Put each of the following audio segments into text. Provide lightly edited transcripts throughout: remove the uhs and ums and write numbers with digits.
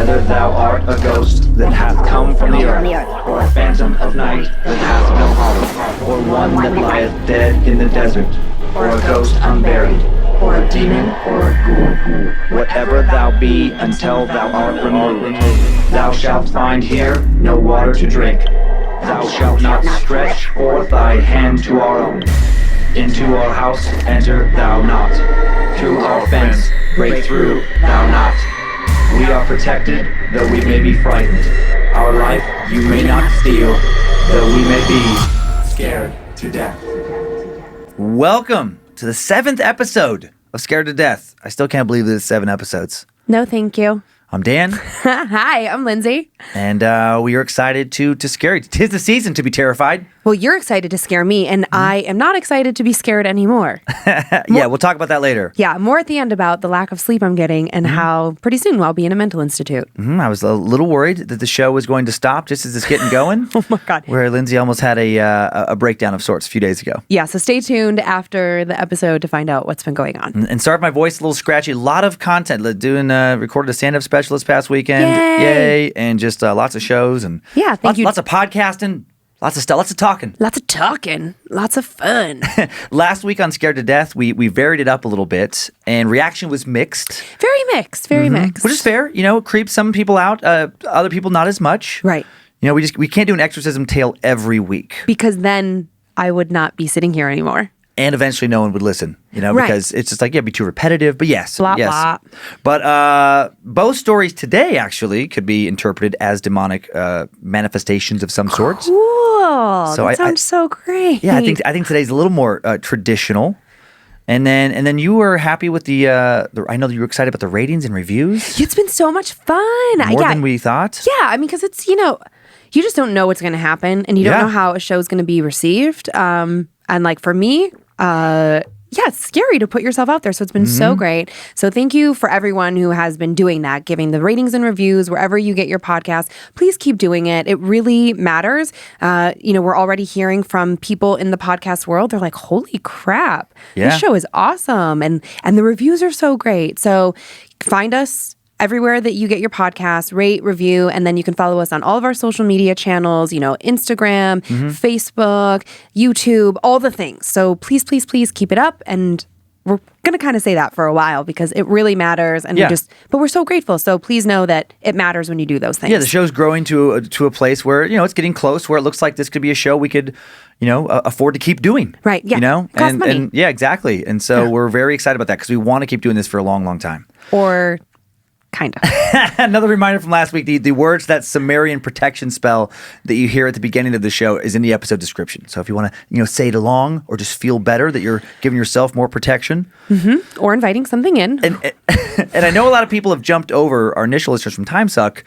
whether thou art a ghost that hath come from the earth, or a phantom of night that hath no hollow, or one that lieth dead in the desert, or a ghost unburied, or a demon, or a ghoul. Whatever thou be, until thou art removed, thou shalt find here no water to drink. Thou shalt not stretch forth thy hand to our own. Into our house enter thou not. Through our fence break through thou not. We are protected, though we may be frightened. Our life you may not steal, though we may be scared to death. Welcome to the 7th episode of Scared to Death. I still can't believe there's 7 episodes. No, thank you. I'm Dan. Hi, I'm Lindsay. And we are excited to scare you. 'Tis the season to be terrified. Well, you're excited to scare me, and I am not excited to be scared anymore. Yeah, we'll talk about that later. Yeah, more at the end about the lack of sleep I'm getting and how pretty soon I'll be in a mental institute. I was a little worried that the show was going to stop just as it's getting going. Oh my God. Where Lindsay almost had a breakdown of sorts a few days ago. Yeah, so stay tuned after the episode to find out what's been going on. And sorry if my voice is a little scratchy. A lot of content. Recorded a stand-up special this past weekend. Yay! And just lots of shows and yeah, thank you. Lots of podcasting. Lots of stuff. Lots of talking. Lots of fun. Last week on Scared to Death, we varied it up a little bit, and reaction was mixed. Very mixed. Which is fair. You know, it creeps some people out, other people not as much. Right. You know, we can't do an exorcism tale every week. Because then I would not be sitting here anymore. And eventually no one would listen, you know, right. Because it's just like, it'd be too repetitive. But yes. Blah, yes. blah. But both stories today actually could be interpreted as demonic manifestations of some sort. Cool. So that sounds so great. Yeah, I think today's a little more traditional. And then you were happy with the I know that you were excited about the ratings and reviews. It's been so much fun. More than we thought. Yeah, I mean, because it's, you just don't know what's going to happen, and you don't know how a show's going to be received. And like for me, it's scary to put yourself out there. So it's been so great. So thank you for everyone who has been doing that, giving the ratings and reviews wherever you get your podcast. Please keep doing it. It really matters. We're already hearing from people in the podcast world. They're like, holy crap, this show is awesome. And the reviews are so great. So find us everywhere that you get your podcast, rate, review, and then you can follow us on all of our social media channels, Instagram, Facebook, YouTube, all the things. So please, please, please keep it up. And we're going to kind of say that for a while because it really matters. And but we're so grateful. So please know that it matters when you do those things. Yeah, the show's growing to a place where, it's getting close, where it looks like this could be a show we could, afford to keep doing. Right. Yeah. It costs money. And yeah, exactly. And so we're very excited about that because we want to keep doing this for a long, long time. Or kind of. Another reminder from last week, the words, that Sumerian protection spell that you hear at the beginning of the show is in the episode description. So if you want to, say it along or just feel better that you're giving yourself more protection. Mm-hmm. Or inviting something in. And I know a lot of people have jumped over our initial listeners from Time Suck.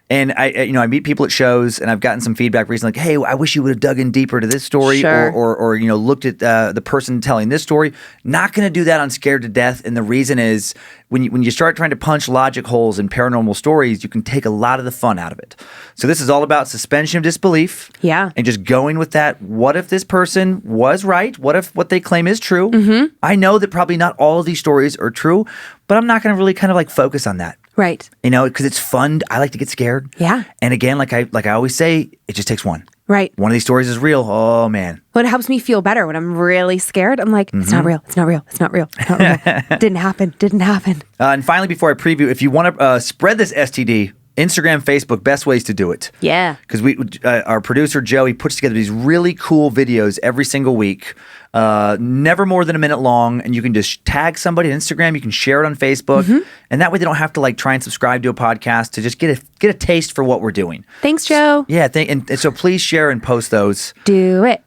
And I meet people at shows, and I've gotten some feedback recently, like, "Hey, I wish you would have dug in deeper to this story, sure. or looked at the person telling this story." Not going to do that on Scared to Death, and the reason is when you start trying to punch logic holes in paranormal stories, you can take a lot of the fun out of it. So this is all about suspension of disbelief, and just going with that. What if this person was right? What if what they claim is true? Mm-hmm. I know that probably not all of these stories are true, but I'm not going to really kind of like focus on that. Right. Because it's fun. I like to get scared. Yeah. And again, like I always say, it just takes one. Right. One of these stories is real. Oh, man. Well, it helps me feel better when I'm really scared. I'm like, it's not real. It's not real. It's not real. It's not real. Didn't happen. And finally, before I preview, if you want to spread this STD, Instagram, Facebook, best ways to do it. Yeah. Because our producer, Joey, puts together these really cool videos every single week, never more than a minute long, and you can just tag somebody on Instagram, you can share it on Facebook, and that way they don't have to try and subscribe to a podcast to just get a taste for what we're doing. Thanks, Joe. Yeah, and so please share and post those. Do it.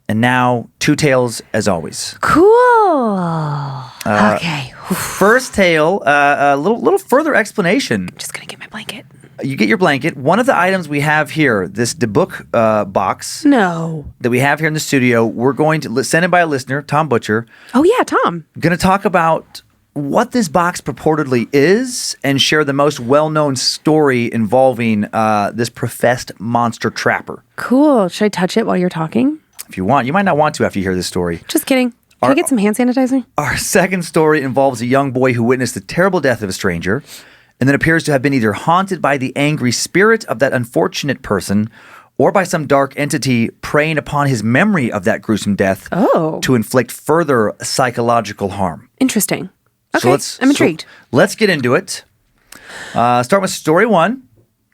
And now, 2 tales as always. Cool. Okay. First tale, a little further explanation. I'm just going to get my blanket. You get your blanket. One of the items we have here, this Dybbuk box. No. That we have here in the studio, we're going to send it by a listener, Tom Butcher. Oh, yeah, Tom. Going to talk about what this box purportedly is and share the most well-known story involving this professed monster trapper. Cool. Should I touch it while you're talking? If you want. You might not want to after you hear this story. Just kidding. Can I get some hand sanitizer? Our second story involves a young boy who witnessed the terrible death of a stranger. and then appears to have been either haunted by the angry spirit of that unfortunate person or by some dark entity preying upon his memory of that gruesome death to inflict further psychological harm. Interesting. Okay, I'm intrigued. Let's get into it. Start with story 1.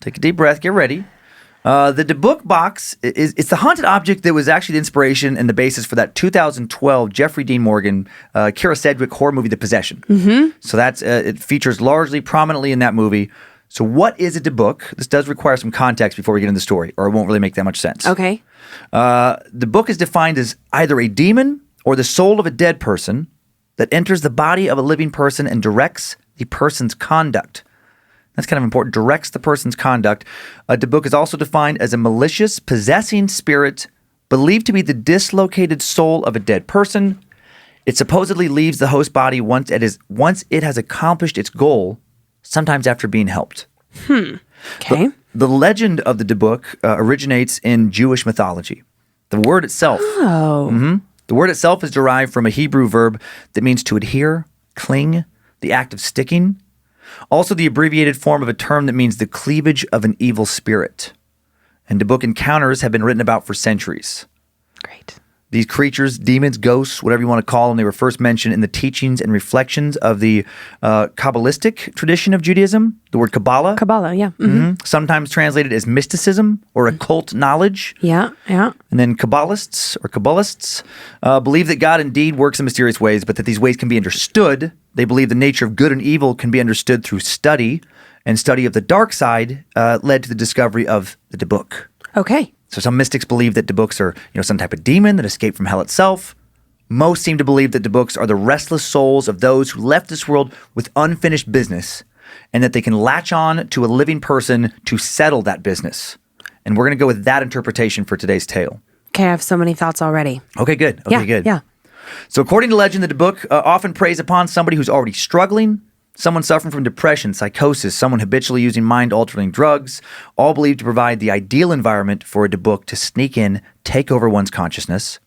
Take a deep breath. Get ready. The Dybbuk box it's the haunted object that was actually the inspiration and the basis for that 2012 Jeffrey Dean Morgan, Kira Sedgwick horror movie, The Possession. Mm-hmm. So that's it features largely prominently in that movie. So what is a Dybbuk? This does require some context before we get into the story, or it won't really make that much sense. Okay. The book is defined as either a demon or the soul of a dead person that enters the body of a living person and directs the person's conduct. That's kind of important. Directs the person's conduct. A Dybbuk is also defined as a malicious, possessing spirit believed to be the dislocated soul of a dead person. It supposedly leaves the host body once it has accomplished its goal, sometimes after being helped. Okay. The legend of the Dybbuk originates in Jewish mythology. The word itself. The word itself is derived from a Hebrew verb that means to adhere, cling, the act of sticking. Also the abbreviated form of a term that means the cleavage of an evil spirit. And Dybbuk encounters have been written about for centuries. Great. These creatures, demons, ghosts, whatever you want to call them, they were first mentioned in the teachings and reflections of the Kabbalistic tradition of Judaism, the word Kabbalah. Kabbalah, yeah. Mm-hmm. Sometimes translated as mysticism or occult knowledge. Yeah. And then Kabbalists believe that God indeed works in mysterious ways, but that these ways can be understood. They believe the nature of good and evil can be understood through study, and study of the dark side led to the discovery of the Dybbuk. Okay. So some mystics believe that Dybbuks are, some type of demon that escaped from hell itself. Most seem to believe that Dybbuks are the restless souls of those who left this world with unfinished business, and that they can latch on to a living person to settle that business. And we're going to go with that interpretation for today's tale. Okay, I have so many thoughts already. Okay, good. Good. Yeah. So according to legend, the Dybbuk often preys upon somebody who's already struggling, someone suffering from depression, psychosis, someone habitually using mind-altering drugs, all believed to provide the ideal environment for a Dybbuk to sneak in, take over one's consciousness.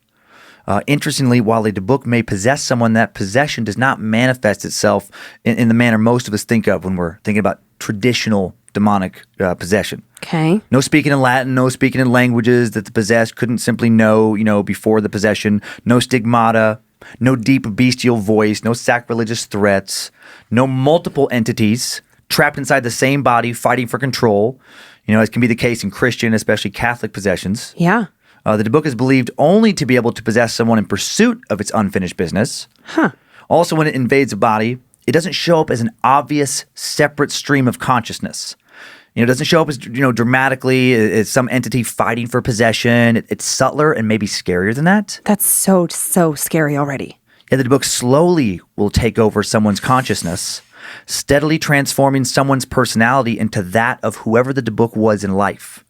Interestingly, while a Dybbuk may possess someone, that possession does not manifest itself in the manner most of us think of when we're thinking about traditional demonic possession. Okay. No speaking in Latin, no speaking in languages that the possessed couldn't simply know, before the possession. No stigmata, no deep bestial voice, no sacrilegious threats, no multiple entities trapped inside the same body fighting for control, as can be the case in Christian, especially Catholic possessions. Yeah. The Dybbuk is believed only to be able to possess someone in pursuit of its unfinished business. Also, when it invades a body, it doesn't show up as an obvious, separate stream of consciousness. It doesn't show up as, dramatically as some entity fighting for possession. It's subtler and maybe scarier than that. That's so scary already. Yeah, the Dybbuk slowly will take over someone's consciousness, steadily transforming someone's personality into that of whoever the Dybbuk was in life.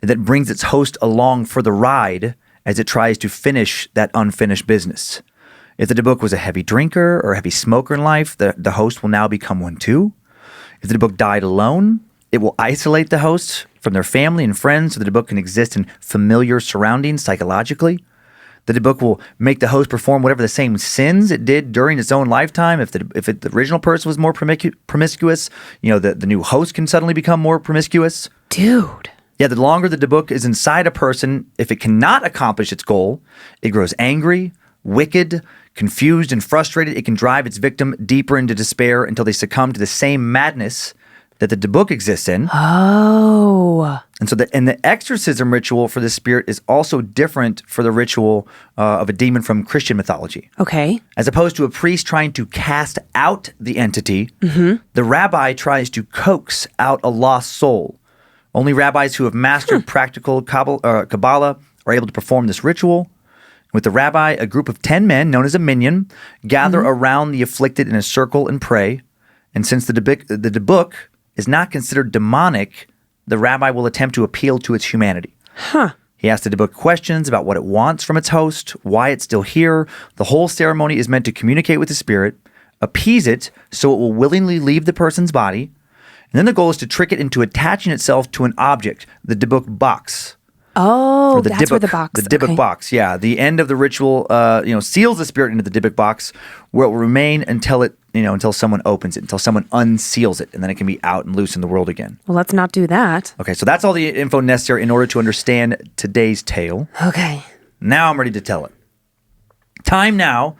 And that brings its host along for the ride as it tries to finish that unfinished business. If the Dybbuk was a heavy drinker or a heavy smoker in life, the host will now become one too. If the Dybbuk died alone, it will isolate the host from their family and friends so the Dybbuk can exist in familiar surroundings psychologically. The Dybbuk will make the host perform whatever the same sins it did during its own lifetime. If the original person was more promiscuous, the new host can suddenly become more promiscuous. Dude. Yeah, the longer the Dybbuk is inside a person, if it cannot accomplish its goal, it grows angry, wicked, confused, and frustrated. It can drive its victim deeper into despair until they succumb to the same madness that the Dybbuk exists in. Oh. And so the exorcism ritual for this spirit is also different for the ritual of a demon from Christian mythology. Okay. As opposed to a priest trying to cast out the entity, the rabbi tries to coax out a lost soul. Only rabbis who have mastered practical Kabbalah are able to perform this ritual. With the rabbi, a group of 10 men, known as a minyan, gather around the afflicted in a circle and pray. And since the Dybbuk is not considered demonic, the rabbi will attempt to appeal to its humanity. He asks the Dybbuk questions about what it wants from its host, why it's still here. The whole ceremony is meant to communicate with the spirit, appease it so it will willingly leave the person's body, and then the goal is to trick it into attaching itself to an object, the Dybbuk box. Oh, that's Dybbuk, where the box. The Dybbuk box, yeah. The end of the ritual, seals the spirit into the Dybbuk box, where it will remain until it, until someone opens it, until someone unseals it, and then it can be out and loose in the world again. Well, let's not do that. Okay, so that's all the info necessary in order to understand today's tale. Okay. Now I'm ready to tell it. Time now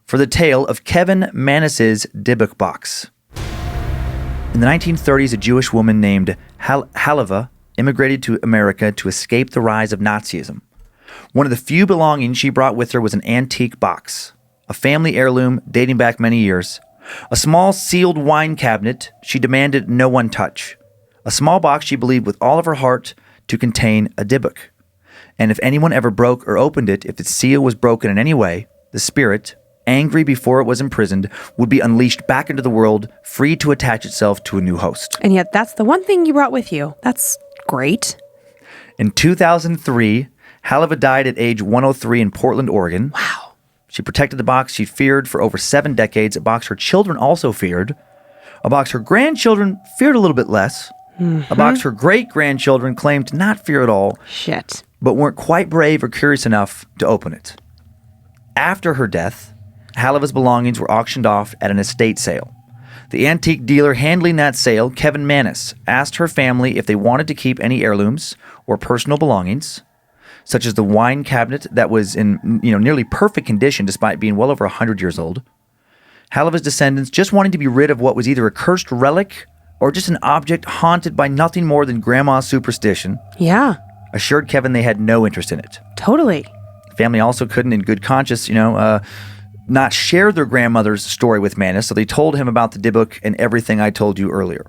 for the tale of Kevin Manases' Dybbuk box. In the 1930s, a Jewish woman named Haleva immigrated to America to escape the rise of Nazism. One of the few belongings she brought with her was an antique box, a family heirloom dating back many years, a small sealed wine cabinet she demanded no one touch, a small box she believed with all of her heart to contain a Dybbuk. And if anyone ever broke or opened it, if its seal was broken in any way, the spirit, angry before it was imprisoned, would be unleashed back into the world, free to attach itself to a new host. And yet that's the one thing you brought with you. That's great. In 2003, Haleva died at age 103 in Portland, Oregon. Wow. She protected the box she feared for over 7 decades, a box her children also feared, a box her grandchildren feared a little bit less, a box her great-grandchildren claimed to not fear at all, Shit. but weren't quite brave or curious enough to open it. After her death, Haleva's belongings were auctioned off at an estate sale. The antique dealer handling that sale, Kevin Manases, asked her family if they wanted to keep any heirlooms or personal belongings, such as the wine cabinet that was in nearly perfect condition despite being well over 100 years old. Haleva's descendants, just wanting to be rid of what was either a cursed relic or just an object haunted by nothing more than grandma's superstition, Yeah. assured Kevin they had no interest in it. Totally. The family also couldn't, in good conscience, not share their grandmother's story with Manases, so they told him about the Dybbuk and everything I told you earlier.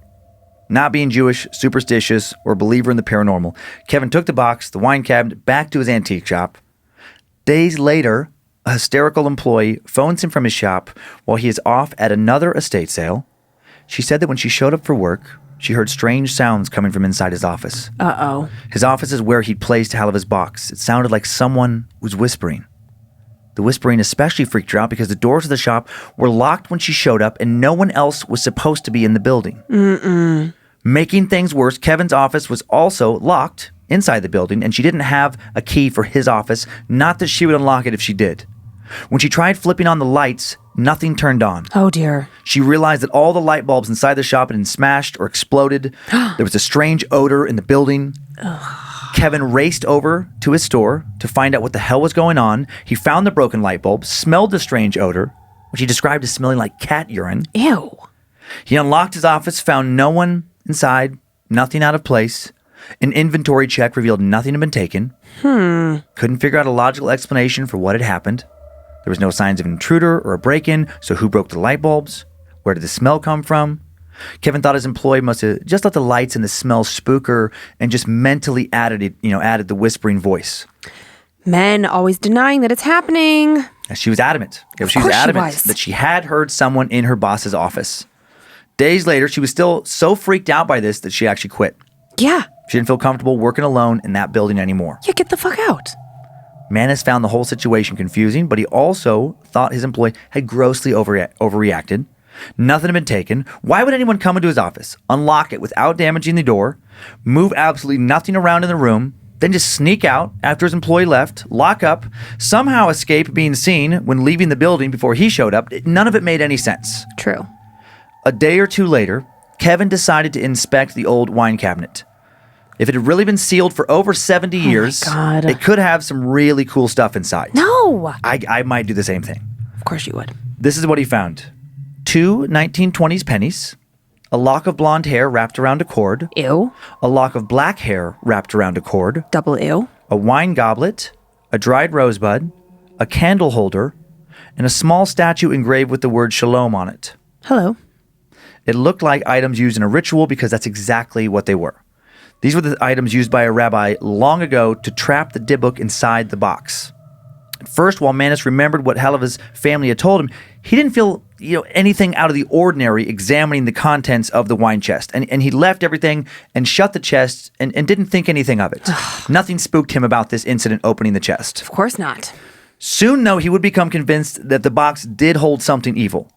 Not being Jewish, superstitious, or a believer in the paranormal, Kevin took the box, the wine cabinet, back to his antique shop. Days later, a hysterical employee phones him from his shop while he is off at another estate sale. She said that when she showed up for work, she heard strange sounds coming from inside his office. Uh-oh. His office is where he'd placed Haleva's box. It sounded like someone was whispering. The whispering especially freaked her out because the doors of the shop were locked when she showed up and no one else was supposed to be in the building. Making things worse, Kevin's office was also locked inside the building and she didn't have a key for his office, not that she would unlock it if she did. When she tried flipping on the lights, nothing turned on. Oh, dear. She realized that all the light bulbs inside the shop had been smashed or exploded. There was a strange odor in the building. Kevin raced over to his store to find out what the hell was going on. He found the broken light bulb, smelled the strange odor, which he described as smelling like cat urine. Ew. He unlocked his office, found no one inside, nothing out of place. An inventory check revealed nothing had been taken. Couldn't figure out a logical explanation for what had happened. There was no signs of an intruder or a break-in, so who broke the light bulbs? Where did the smell come from? Kevin thought his employee must have just let the lights and the smell spook her and just mentally added the whispering voice. Men always denying that it's happening. And she was adamant. She was adamant that she had heard someone in her boss's office. Days later, she was still so freaked out by this that she actually quit. Yeah. She didn't feel comfortable working alone in that building anymore. Yeah, get the fuck out. Manases found the whole situation confusing, but he also thought his employee had grossly overreacted. Nothing had been taken. Why would anyone come into his office, unlock it without damaging the door, move absolutely nothing around in the room, then just sneak out after his employee left, lock up, somehow escape being seen when leaving the building before he showed up? None of it made any sense. True. A day or two later, Kevin decided to inspect the old wine cabinet. If it had really been sealed for over 70 years, God. it could have some really cool stuff inside. No. I might do the same thing. Of course you would. This is what he found. 2 1920s pennies, a lock of blonde hair wrapped around a cord, Ew. a lock of black hair wrapped around a cord, Double ew. a wine goblet, a dried rosebud, a candle holder, and a small statue engraved with the word shalom on it. Hello. It looked like items used in a ritual because that's exactly what they were. These were the items used by a rabbi long ago to trap the Dybbuk inside the box. At first, while Manases remembered what Haleva's family had told him, he didn't feel anything out of the ordinary examining the contents of the wine chest. And he left everything and shut the chest and didn't think anything of it. Nothing spooked him about this incident opening the chest. Of course not. Soon, though, he would become convinced that the box did hold something evil.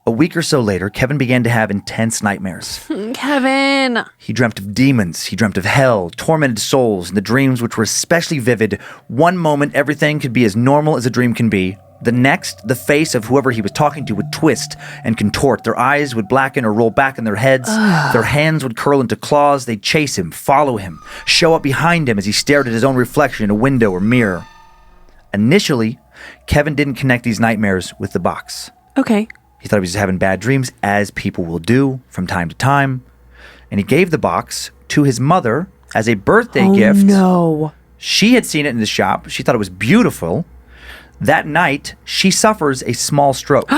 A week or so later, Kevin began to have intense nightmares. Kevin. He dreamt of demons, he dreamt of hell, tormented souls, and the dreams which were especially vivid. One moment, everything could be as normal as a dream can be. The next, the face of whoever he was talking to would twist and contort. Their eyes would blacken or roll back in their heads. Their hands would curl into claws. They'd chase him, follow him, show up behind him as he stared at his own reflection in a window or mirror. Initially, Kevin didn't connect these nightmares with the box. Okay. He thought he was just having bad dreams, as people will do from time to time. And he gave the box to his mother as a birthday gift. Oh, no. She had seen it in the shop. She thought it was beautiful. That night, she suffers a small stroke.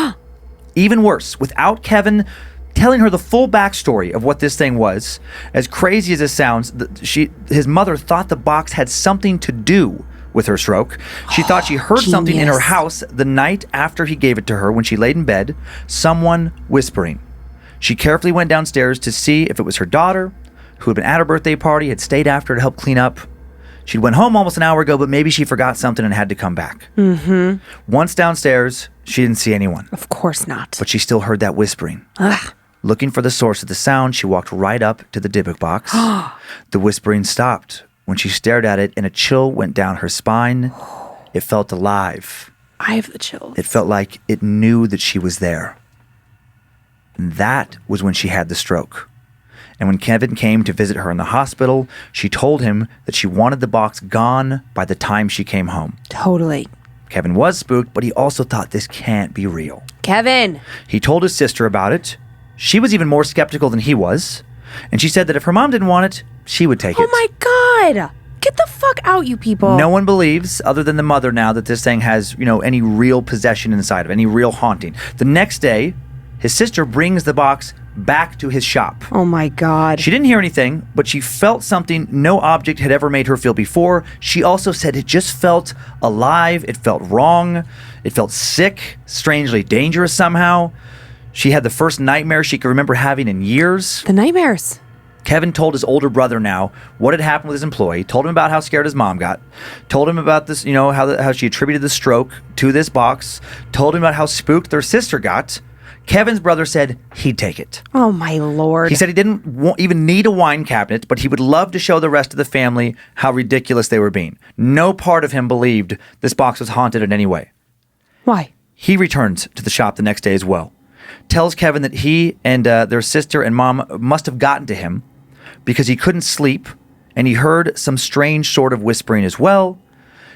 Even worse, without Kevin telling her the full backstory of what this thing was, as crazy as it sounds, his mother thought the box had something to do with her stroke. She thought she heard something in her house the night after he gave it to her when she laid in bed, someone whispering. She carefully went downstairs to see if it was her daughter, who had been at her birthday party, had stayed after to help clean up. She'd went home almost an hour ago, but maybe she forgot something and had to come back. Once downstairs, she didn't see anyone. Of course not. But she still heard that whispering. Looking for the source of the sound, she walked right up to the Dybbuk box. The whispering stopped when she stared at it, and a chill went down her spine. It felt alive. I have the chills. It felt like it knew that she was there. And that was when she had the stroke. And when Kevin came to visit her in the hospital, she told him that she wanted the box gone by the time she came home. Totally. Kevin was spooked, but he also thought this can't be real. Kevin! He told his sister about it. She was even more skeptical than he was. And she said that if her mom didn't want it, she would take it. Oh my God! Get the fuck out, you people. No one believes, other than the mother now, that this thing has, any real possession inside of it, any real haunting. The next day, his sister brings the box back to his shop. Oh my God. She didn't hear anything, but she felt something no object had ever made her feel before. She also said it just felt alive. It felt wrong. It felt sick, strangely dangerous somehow. She had the first nightmare she could remember having in years. The nightmares. Kevin told his older brother now what had happened with his employee, told him about how scared his mom got, told him about this, how she attributed the stroke to this box, told him about how spooked their sister got. Kevin's brother said he'd take it. Oh, my Lord. He said he didn't even need a wine cabinet, but he would love to show the rest of the family how ridiculous they were being. No part of him believed this box was haunted in any way. Why? He returns to the shop the next day as well. Tells Kevin that he and their sister and mom must have gotten to him because he couldn't sleep, and he heard some strange sort of whispering as well.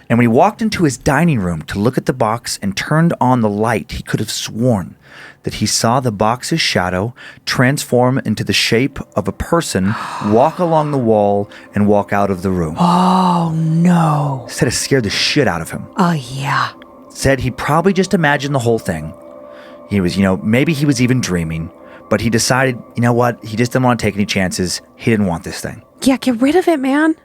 And when he walked into his dining room to look at the box and turned on the light, he could have sworn that he saw the box's shadow transform into the shape of a person, walk along the wall, and walk out of the room. Oh, no. Said it scared the shit out of him. Oh, yeah. Said he probably just imagined the whole thing. He was, maybe he was even dreaming, but he decided, what? He just didn't want to take any chances. He didn't want this thing. Yeah, get rid of it, man.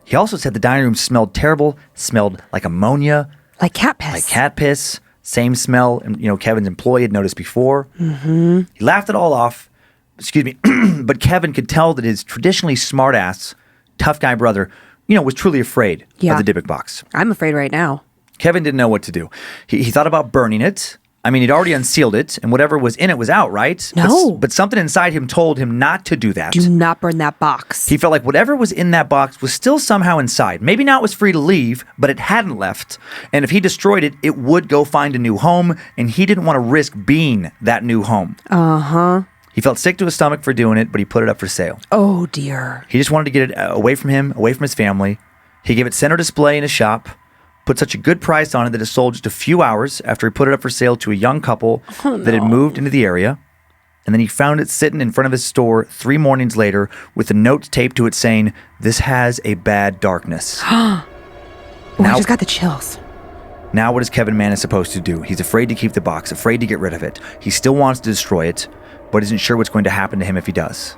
He also said the dining room smelled terrible, smelled like ammonia. Like cat piss. Like cat piss. Same smell, Kevin's employee had noticed before. He laughed it all off, but Kevin could tell that his traditionally smart-ass, tough guy brother, was truly afraid of the Dybbuk box. I'm afraid right now. Kevin didn't know what to do. He thought about burning it. I mean, he'd already unsealed it, and whatever was in it was out, right? No. But something inside him told him not to do that. Do not burn that box. He felt like whatever was in that box was still somehow inside. Maybe now it was free to leave, but it hadn't left. And if he destroyed it, it would go find a new home, and he didn't want to risk being that new home. Uh-huh. He felt sick to his stomach for doing it, but he put it up for sale. Oh, dear. He just wanted to get it away from him, away from his family. He gave it center display in his shop, put such a good price on it that it sold just a few hours after he put it up for sale to a young couple that had moved into the area. And then he found it sitting in front of his store 3 mornings later with a note taped to it saying, "This has a bad darkness." I just got the chills. Now what is Kevin Manases supposed to do? He's afraid to keep the box, afraid to get rid of it. He still wants to destroy it, but isn't sure what's going to happen to him if he does.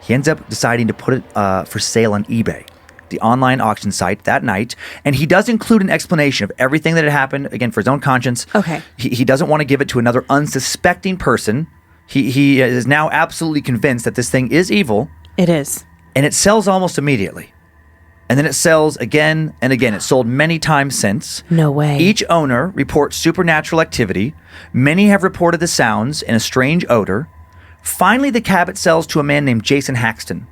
He ends up deciding to put it for sale on eBay, the online auction site, that night, and he does include an explanation of everything that had happened, again, for his own conscience. Okay. He doesn't want to give it to another unsuspecting person. He is now absolutely convinced that this thing is evil. It is. And it sells almost immediately. And then it sells again and again. It sold many times since. No way. Each owner reports supernatural activity. Many have reported the sounds and a strange odor. Finally, the cabinet sells to a man named Jason Haxton,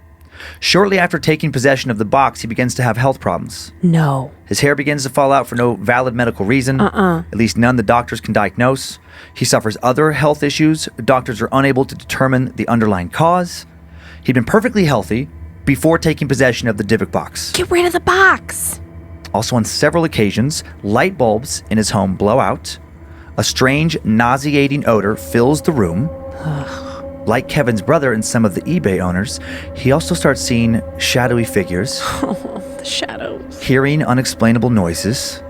Shortly after taking possession of the box, he begins to have health problems. No. His hair begins to fall out for no valid medical reason, at least none the doctors can diagnose. He suffers other health issues. Doctors are unable to determine the underlying cause. He'd been perfectly healthy before taking possession of the Dybbuk box. Get rid of the box. Also, on several occasions, light bulbs in his home blow out. A strange, nauseating odor fills the room. Like Kevin's brother and some of the eBay owners, he also starts seeing shadowy figures. The shadows. Hearing unexplainable noises.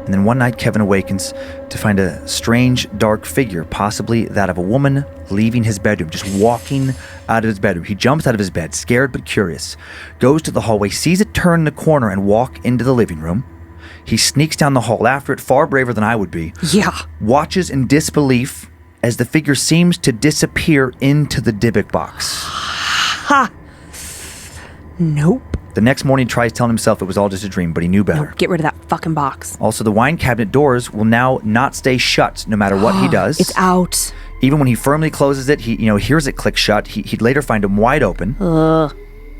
And then one night, Kevin awakens to find a strange, dark figure, possibly that of a woman, leaving his bedroom, just walking out of his bedroom. He jumps out of his bed, scared but curious, goes to the hallway, sees it turn the corner and walk into the living room. He sneaks down the hall after it, far braver than I would be. Yeah. Watches in disbelief as the figure seems to disappear into the Dybbuk box. Ha! Nope. The next morning, he tries telling himself it was all just a dream, but he knew better. No, get rid of that fucking box. Also, the wine cabinet doors will now not stay shut no matter what he does. It's out. Even when he firmly closes it, he hears it click shut. He'd later find them wide open.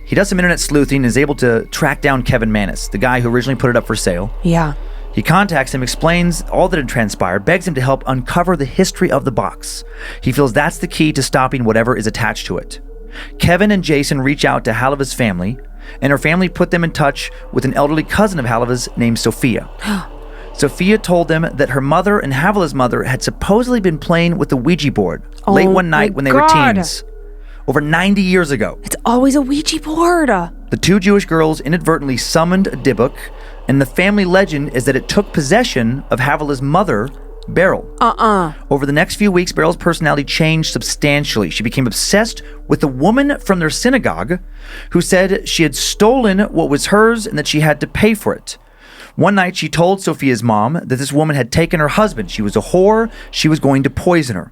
He does some internet sleuthing and is able to track down Kevin Manases, the guy who originally put it up for sale. Yeah. He contacts him, explains all that had transpired, begs him to help uncover the history of the box. He feels that's the key to stopping whatever is attached to it. Kevin and Jason reach out to Haleva's family, and her family put them in touch with an elderly cousin of Haleva's named Sophia. Sophia told them that her mother and Havela's mother had supposedly been playing with the Ouija board late one night when they were teens, over 90 years ago. It's always a Ouija board. The two Jewish girls inadvertently summoned a Dybbuk, and the family legend is that it took possession of Havela's mother, Beryl. Over the next few weeks, Beryl's personality changed substantially. She became obsessed with a woman from their synagogue who said she had stolen what was hers and that she had to pay for it. One night, she told Sophia's mom that this woman had taken her husband. She was a whore. She was going to poison her.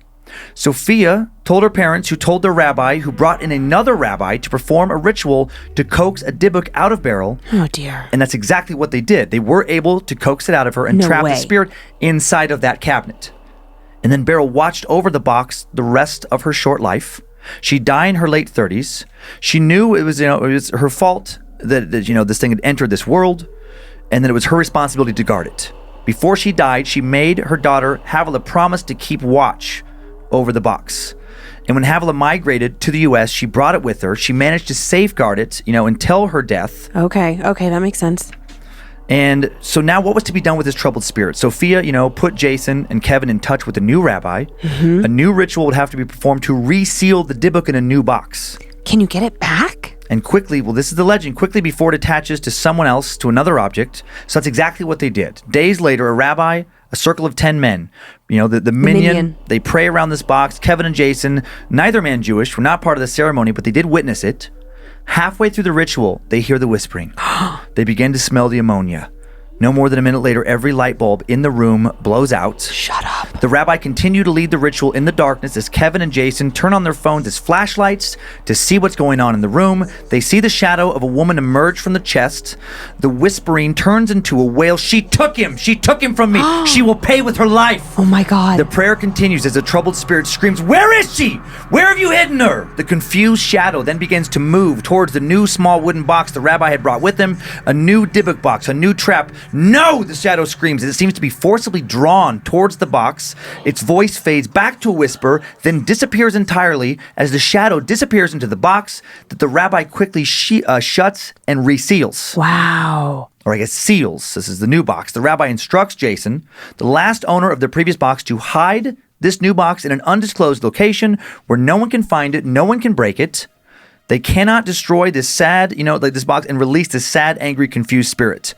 Sophia told her parents, who told their rabbi, who brought in another rabbi to perform a ritual to coax a Dybbuk out of Beryl. Oh, dear. And that's exactly what they did. They were able to coax it out of her and trap the spirit inside of that cabinet. And then Beryl watched over the box the rest of her short life. She died in her late 30s. She knew it was her fault that this thing had entered this world, and that it was her responsibility to guard it. Before she died, she made her daughter Havela promise to keep watch over the box. And when Havela migrated to the U.S., she brought it with her. She managed to safeguard it, until her death. Okay, that makes sense. And so now what was to be done with this troubled spirit? Sophia, put Jason and Kevin in touch with a new rabbi. A new ritual would have to be performed to reseal the Dybbuk in a new box. Can you get it back? And quickly, this is the legend, quickly before it attaches to someone else, to another object. So that's exactly what they did. Days later, a rabbi, a circle of 10 men, the minyan, they pray around this box. Kevin and Jason, neither man Jewish, were not part of the ceremony, but they did witness it. Halfway through the ritual, they hear the whispering. They begin to smell the ammonia. No more than a minute later, every light bulb in the room blows out. Shut up. The rabbi continued to lead the ritual in the darkness as Kevin and Jason turn on their phones as flashlights to see what's going on in the room. They see the shadow of a woman emerge from the chest. The whispering turns into a wail. She took him! She took him from me! She will pay with her life! Oh my God. The prayer continues as the troubled spirit screams, "Where is she? Where have you hidden her?" The confused shadow then begins to move towards the new small wooden box the rabbi had brought with him. A new Dybbuk box, a new trap. "No!" the shadow screams as it seems to be forcibly drawn towards the box. Its voice fades back to a whisper, then disappears entirely as the shadow disappears into the box that the rabbi quickly shuts and reseals. Wow. Or I guess seals. This is the new box. The rabbi instructs Jason, the last owner of the previous box, to hide this new box in an undisclosed location where no one can find it, no one can break it. They cannot destroy this sad, this box and release this sad, angry, confused spirit.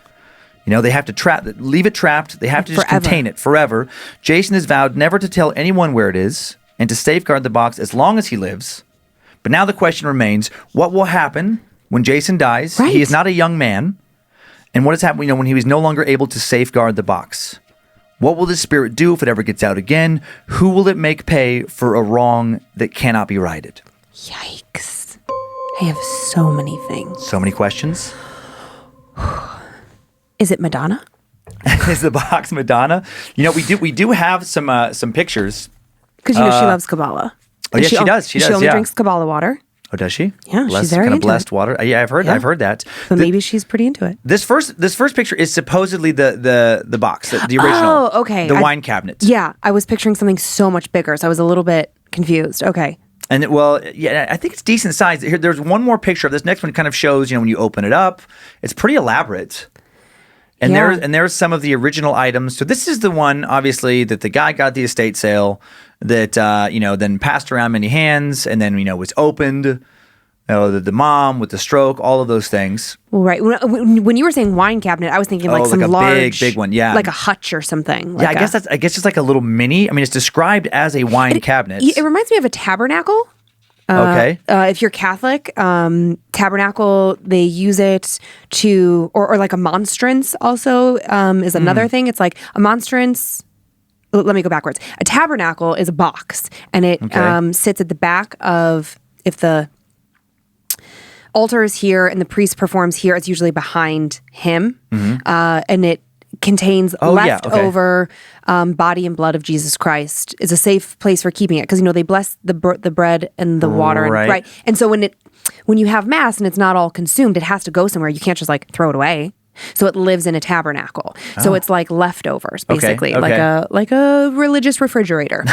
They have to leave it trapped. They have to just contain it forever. Jason has vowed never to tell anyone where it is and to safeguard the box as long as he lives. But now the question remains, what will happen when Jason dies? Right. He is not a young man. And what has happened, when he was no longer able to safeguard the box? What will this spirit do if it ever gets out again? Who will it make pay for a wrong that cannot be righted? Yikes. I have so many things. So many questions. Is it Madonna? Is the box Madonna? We do have some pictures. Because she loves Kabbalah. Oh, yes, she does. She only yeah. drinks Kabbalah water. Oh, does she? Yeah, she's very kind of into blessed it. water. Yeah, I've heard that. But maybe she's pretty into it. This first picture is supposedly the box, the original. Oh, okay. The wine cabinet. Yeah, I was picturing something so much bigger, so I was a little bit confused. Okay. And I think it's decent size. Here, there's one more picture of this next one. Kind of shows, when you open it up, it's pretty elaborate. And there's some of the original items. So this is the one, obviously, that the guy got at the estate sale that then passed around many hands, and then was opened. The mom with the stroke, all of those things. Right. When you were saying wine cabinet, I was thinking like some a large, big one. Yeah, like a hutch or something. I guess just like a little mini. I mean, it's described as a wine cabinet. It reminds me of a tabernacle. Okay. If you're Catholic, tabernacle, they use it to, or like a monstrance also is another thing. It's like a monstrance. Let me go backwards. A tabernacle is a box, and it sits at the back of, if the altar is here and the priest performs here, it's usually behind him, and it contains leftover body and blood of Jesus Christ. Is a safe place for keeping it because they bless the bread and the water, right? And so when you have mass and it's not all consumed, it has to go somewhere. You can't just like throw it away. So it lives in a tabernacle. So it's like leftovers, basically, like a religious refrigerator.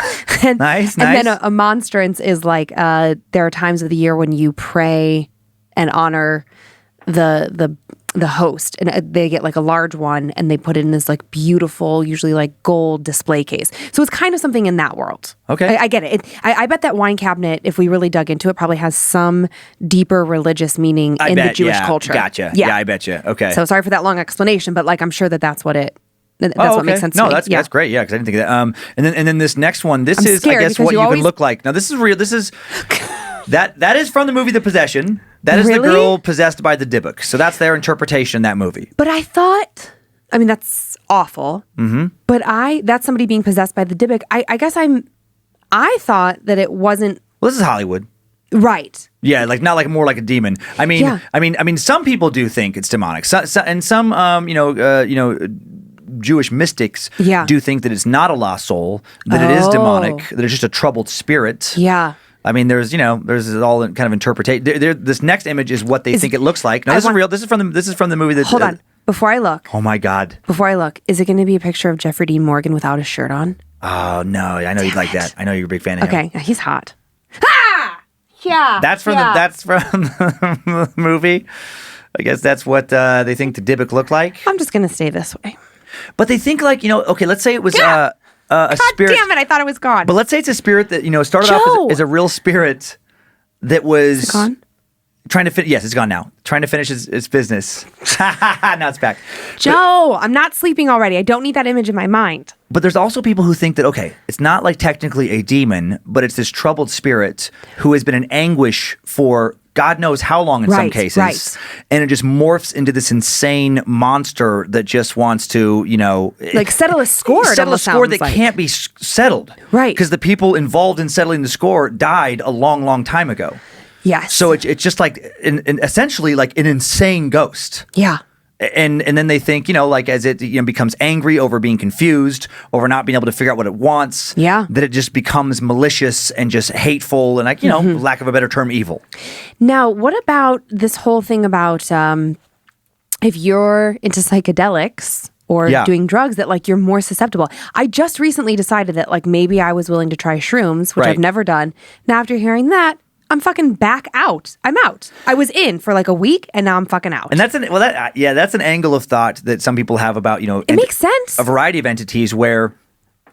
Nice. And then a monstrance is like there are times of the year when you pray and honor the host, and they get like a large one and they put it in this like beautiful, usually like gold display case. So it's kind of something in that world. Okay. I get it. I bet that wine cabinet, if we really dug into it, probably has some deeper religious meaning in the Jewish culture. Gotcha. Yeah, I bet you. Okay. So sorry for that long explanation, but like I'm sure that's what what makes sense to me. That's great. Yeah, because I didn't think of that. And then this next one, this I'm is, I guess, what you would look like. Now, this is real. This is... That is from the movie The Possession. That is the girl possessed by the Dybbuk. So that's their interpretation in that movie. But I thought, that's awful. Mm-hmm. But that's somebody being possessed by the Dybbuk. I guess I thought that it wasn't. Well, this is Hollywood. Right. Yeah, like not like more like a demon. I mean, some people do think it's demonic. And some, Jewish mystics do think that it's not a lost soul, that it is demonic, that it's just a troubled spirit. Yeah. I mean, there's all kind of interpretation. This next image is what they think it looks like. No, this is real. This is from the movie. Hold on, before I look. Oh my God! Before I look, is it going to be a picture of Jeffrey Dean Morgan without his shirt on? Oh no! I know you'd like that. I know you're a big fan of him. Okay, he's hot. Ah! Yeah. That's from the movie. I guess that's what they think the Dybbuk looked like. I'm just going to stay this way. But they think like okay, let's say it was. God spirit. Damn it! I thought it was gone. But let's say it's a spirit that started off as a real spirit that was Is it gone? Trying to finish. Yes, it's gone now. Trying to finish its business. Now it's back. Joe, I'm not sleeping already. I don't need that image in my mind. But there's also people who think that it's not like technically a demon, but it's this troubled spirit who has been in anguish for God knows how long in some cases. Right. And it just morphs into this insane monster that just wants to, like settle a score. Settle a score that can't be settled. Right. Because the people involved in settling the score died a long, long time ago. Yes. So it's just like essentially like an insane ghost. Yeah. And then they think, as it becomes angry over being confused, over not being able to figure out what it wants, that it just becomes malicious and just hateful and lack of a better term, evil. Now, what about this whole thing about if you're into psychedelics or doing drugs that like you're more susceptible? I just recently decided that like maybe I was willing to try shrooms, which I've never done. Now, after hearing that, I'm fucking back out. I'm out. I was in for like a week and now I'm fucking out. And that's an angle of thought that some people have about, it makes sense. A variety of entities where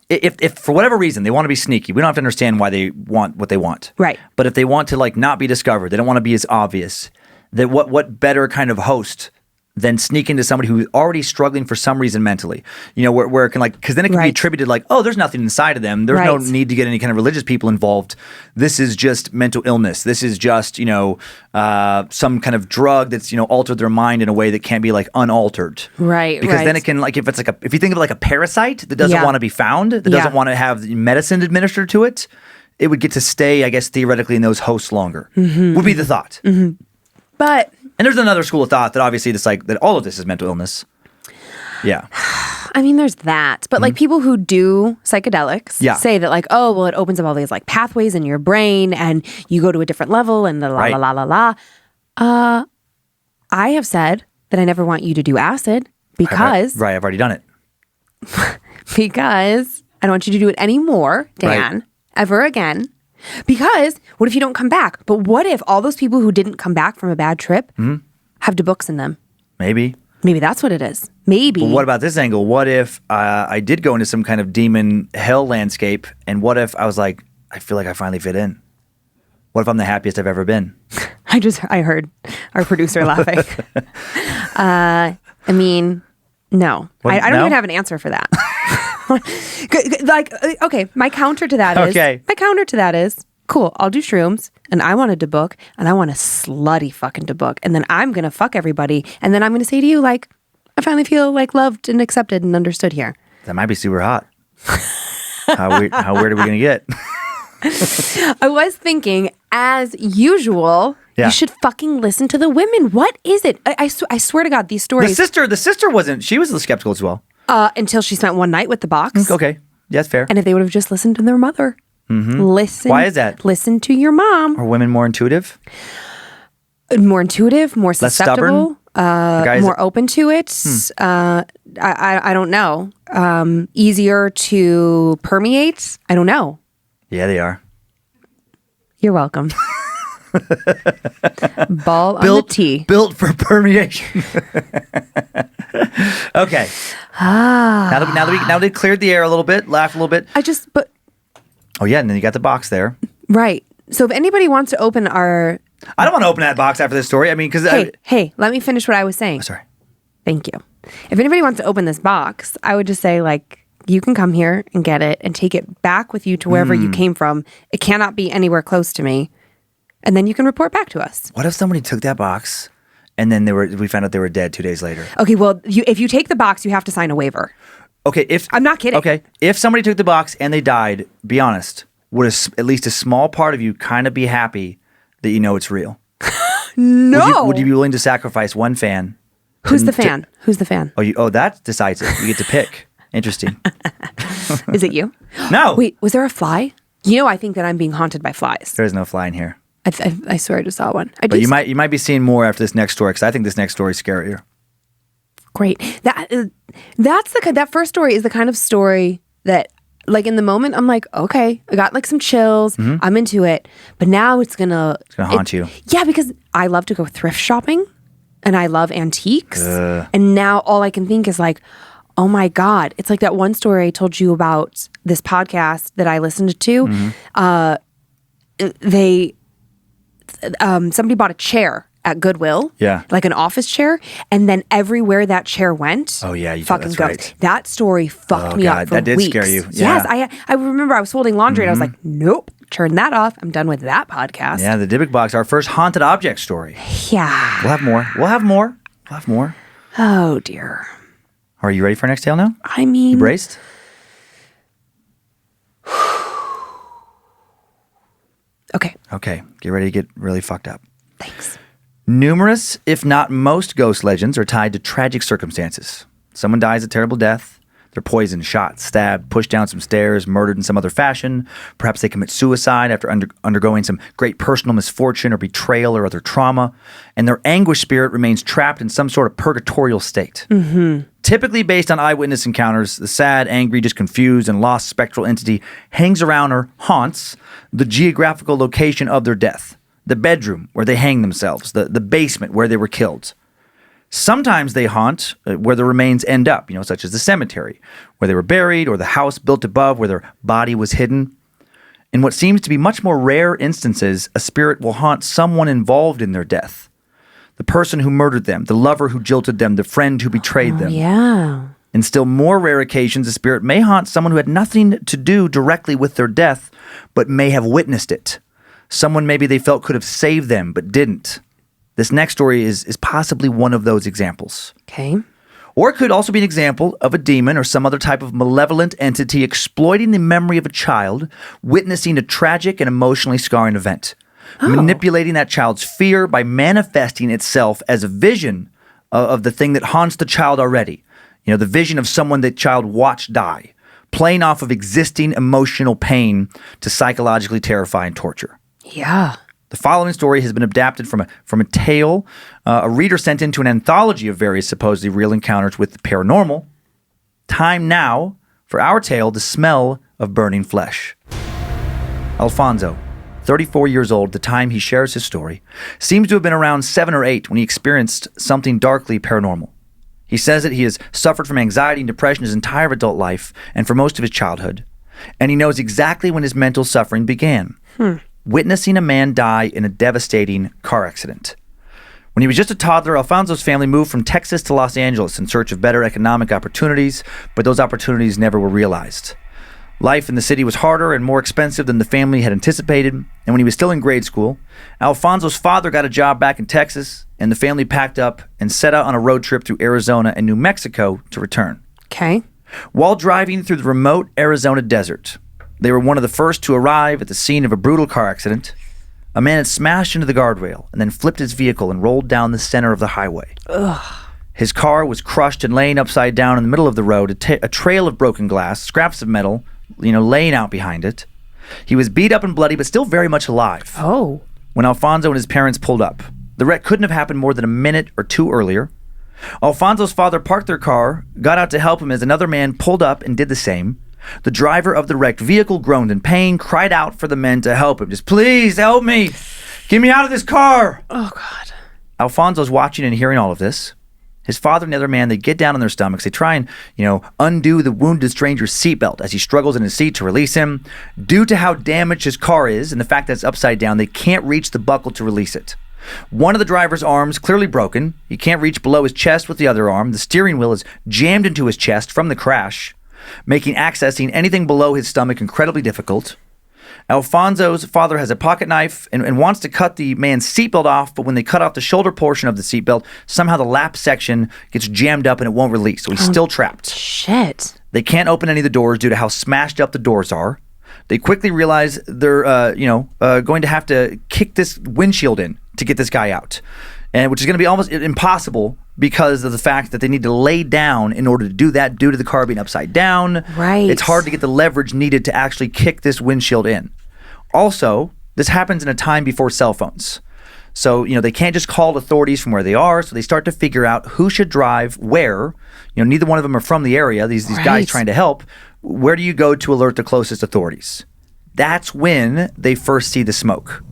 if for whatever reason they want to be sneaky, we don't have to understand why they want what they want. Right. But if they want to like not be discovered, they don't want to be as obvious, that what better kind of host than sneak into somebody who's already struggling for some reason mentally, where it can because then it can be attributed like, oh, there's nothing inside of them. There's no need to get any kind of religious people involved. This is just mental illness. This is just, some kind of drug that's, altered their mind in a way that can't be like unaltered. Right. Because then it can if you think of it like a parasite that doesn't want to be found, that doesn't want to have medicine administered to it, it would get to stay, I guess, theoretically in those hosts longer, would be the thought. Mm-hmm. But... And there's another school of thought that obviously that all of this is mental illness. Yeah. I mean, there's that. But like people who do psychedelics say that like, oh, well, it opens up all these like pathways in your brain and you go to a different level and la. I have said that I never want you to do acid because... Right, I've already done it. Because I don't want you to do it anymore, Dan, ever again. Because what if you don't come back? But what if all those people who didn't come back from a bad trip have Dybbuk's in them? Maybe that's what it is. Maybe. But what about this angle? What if I did go into some kind of demon hell landscape, and what if I was like, I feel like I finally fit in? What if I'm the happiest I've ever been? I heard our producer laughing. I mean, no. I don't even have an answer for that. Like, okay, my counter to that is, cool, I'll do shrooms, and I want a Dybbuk, and I want a slutty fucking Dybbuk, and then I'm going to fuck everybody, and then I'm going to say to you, like, I finally feel, like, loved and accepted and understood here. That might be super hot. How weird are we going to get? I was thinking, as usual, you should fucking listen to the women. What is it? I swear to God, these stories... The sister wasn't... She was a little skeptical as well. Until she spent one night with the box. Okay. Yeah, that's fair. And if they would have just listened to their mother. Listen. Why is that? Listen to your mom. Are women more intuitive? More intuitive, more susceptible, more open to it. I don't know. Easier to permeate. I don't know. Yeah, they are. You're welcome. Ball on the tee. Built for permeation. Okay. Now that we cleared the air a little bit, laughed a little bit. Oh yeah, and then you got the box there. Right. So if anybody wants to open our... I don't want to open that box after this story. I mean, because... Hey, let me finish what I was saying. Oh, sorry. Thank you. If anybody wants to open this box, I would just say, like, you can come here and get it and take it back with you to wherever you came from. It cannot be anywhere close to me. And then you can report back to us. What if somebody took that box and then we found out they were dead 2 days later? Okay, well, if you take the box, you have to sign a waiver. Okay, I'm not kidding. Okay, if somebody took the box and they died, be honest, would at least a small part of you kind of be happy that you know it's real? No. Would you be willing to sacrifice one fan? Who's the fan? Who's the fan? That decides it. You get to pick. Interesting. Is it you? No. Wait, was there a fly? You know, I think that I'm being haunted by flies. There is no fly in here. I swear I just saw one. But you might be seeing more after this next story, because I think this next story is scarier. Great. That first story is the kind of story that, like, in the moment, I'm like, okay, I got like some chills. I'm into it. But now it's gonna haunt you. Yeah, because I love to go thrift shopping and I love antiques. And now all I can think is like, oh my God. It's like that one story I told you about, this podcast that I listened to. Somebody bought a chair at Goodwill. Yeah. Like an office chair. And then everywhere that chair went. Oh yeah, fucking that's goes. right. That story fucked me up for that did weeks. Scare you. Yeah. Yes. I remember I was folding laundry and I was like, nope, turn that off. I'm done with that podcast. Yeah, the Dybbuk box, our first haunted object story. Yeah. We'll have more. Oh dear. Are you ready for our next tale now? I mean, you braced? Okay. Get ready to get really fucked up. Thanks. Numerous, if not most, ghost legends are tied to tragic circumstances. Someone dies a terrible death. They're poisoned, shot, stabbed, pushed down some stairs, murdered in some other fashion. Perhaps they commit suicide after undergoing some great personal misfortune or betrayal or other trauma. And their anguished spirit remains trapped in some sort of purgatorial state. Typically based on eyewitness encounters, the sad, angry, just confused, and lost spectral entity hangs around or haunts the geographical location of their death. The bedroom where they hang themselves, the basement where they were killed. Sometimes they haunt where the remains end up, such as the cemetery, where they were buried, or the house built above where their body was hidden. In what seems to be much more rare instances, a spirit will haunt someone involved in their death. The person who murdered them, the lover who jilted them, the friend who betrayed them. Yeah. In still more rare occasions, a spirit may haunt someone who had nothing to do directly with their death, but may have witnessed it. Someone maybe they felt could have saved them, but didn't. This next story is possibly one of those examples. Okay. Or it could also be an example of a demon or some other type of malevolent entity exploiting the memory of a child, witnessing a tragic and emotionally scarring event. Manipulating that child's fear by manifesting itself as a vision of the thing that haunts the child already. The vision of someone that child watched die, playing off of existing emotional pain to psychologically terrify and torture. Yeah. The following story has been adapted from a tale a reader sent into an anthology of various supposedly real encounters with the paranormal. Time now for our tale, The Smell of Burning Flesh. Alfonso, 34 years old at the time he shares his story, seems to have been around 7 or 8 when he experienced something darkly paranormal. He says that he has suffered from anxiety and depression his entire adult life and for most of his childhood, and he knows exactly when his mental suffering began. Witnessing a man die in a devastating car accident. When he was just a toddler, Alfonso's family moved from Texas to Los Angeles in search of better economic opportunities, but those opportunities never were realized. Life in the city was harder and more expensive than the family had anticipated, and when he was still in grade school, Alfonso's father got a job back in Texas, and the family packed up and set out on a road trip through Arizona and New Mexico to return. Okay. While driving through the remote Arizona desert, they were one of the first to arrive at the scene of a brutal car accident. A man had smashed into the guardrail and then flipped his vehicle and rolled down the center of the highway. His car was crushed and laying upside down in the middle of the road, a trail of broken glass, scraps of metal, laying out behind it. He was beat up and bloody, but still very much alive. Oh. When Alfonso and his parents pulled up, the wreck couldn't have happened more than a minute or two earlier. Alfonso's father parked their car, got out to help him as another man pulled up and did the same. The driver of the wrecked vehicle groaned in pain, cried out for the men to help him. Just, please help me. Get me out of this car. Oh, God. Alfonso's watching and hearing all of this. His father and the other man, they get down on their stomachs. They try and, undo the wounded stranger's seatbelt as he struggles in his seat to release him. Due to how damaged his car is and the fact that it's upside down, they can't reach the buckle to release it. One of the driver's arms clearly broken. He can't reach below his chest with the other arm. The steering wheel is jammed into his chest from the crash, making accessing anything below his stomach incredibly difficult. Alfonso's father has a pocket knife and wants to cut the man's seatbelt off, but when they cut off the shoulder portion of the seatbelt, somehow the lap section gets jammed up and it won't release, so he's still trapped. Shit. They can't open any of the doors due to how smashed up the doors are. They quickly realize they're, going to have to kick this windshield in to get this guy out, and which is going to be almost impossible because of the fact that they need to lay down in order to do that due to the car being upside down. Right. It's hard to get the leverage needed to actually kick this windshield in. Also, this happens in a time before cell phones. So, they can't just call authorities from where they are, so they start to figure out who should drive where. Neither one of them are from the area, these guys trying to help. Where do you go to alert the closest authorities? That's when they first see the smoke.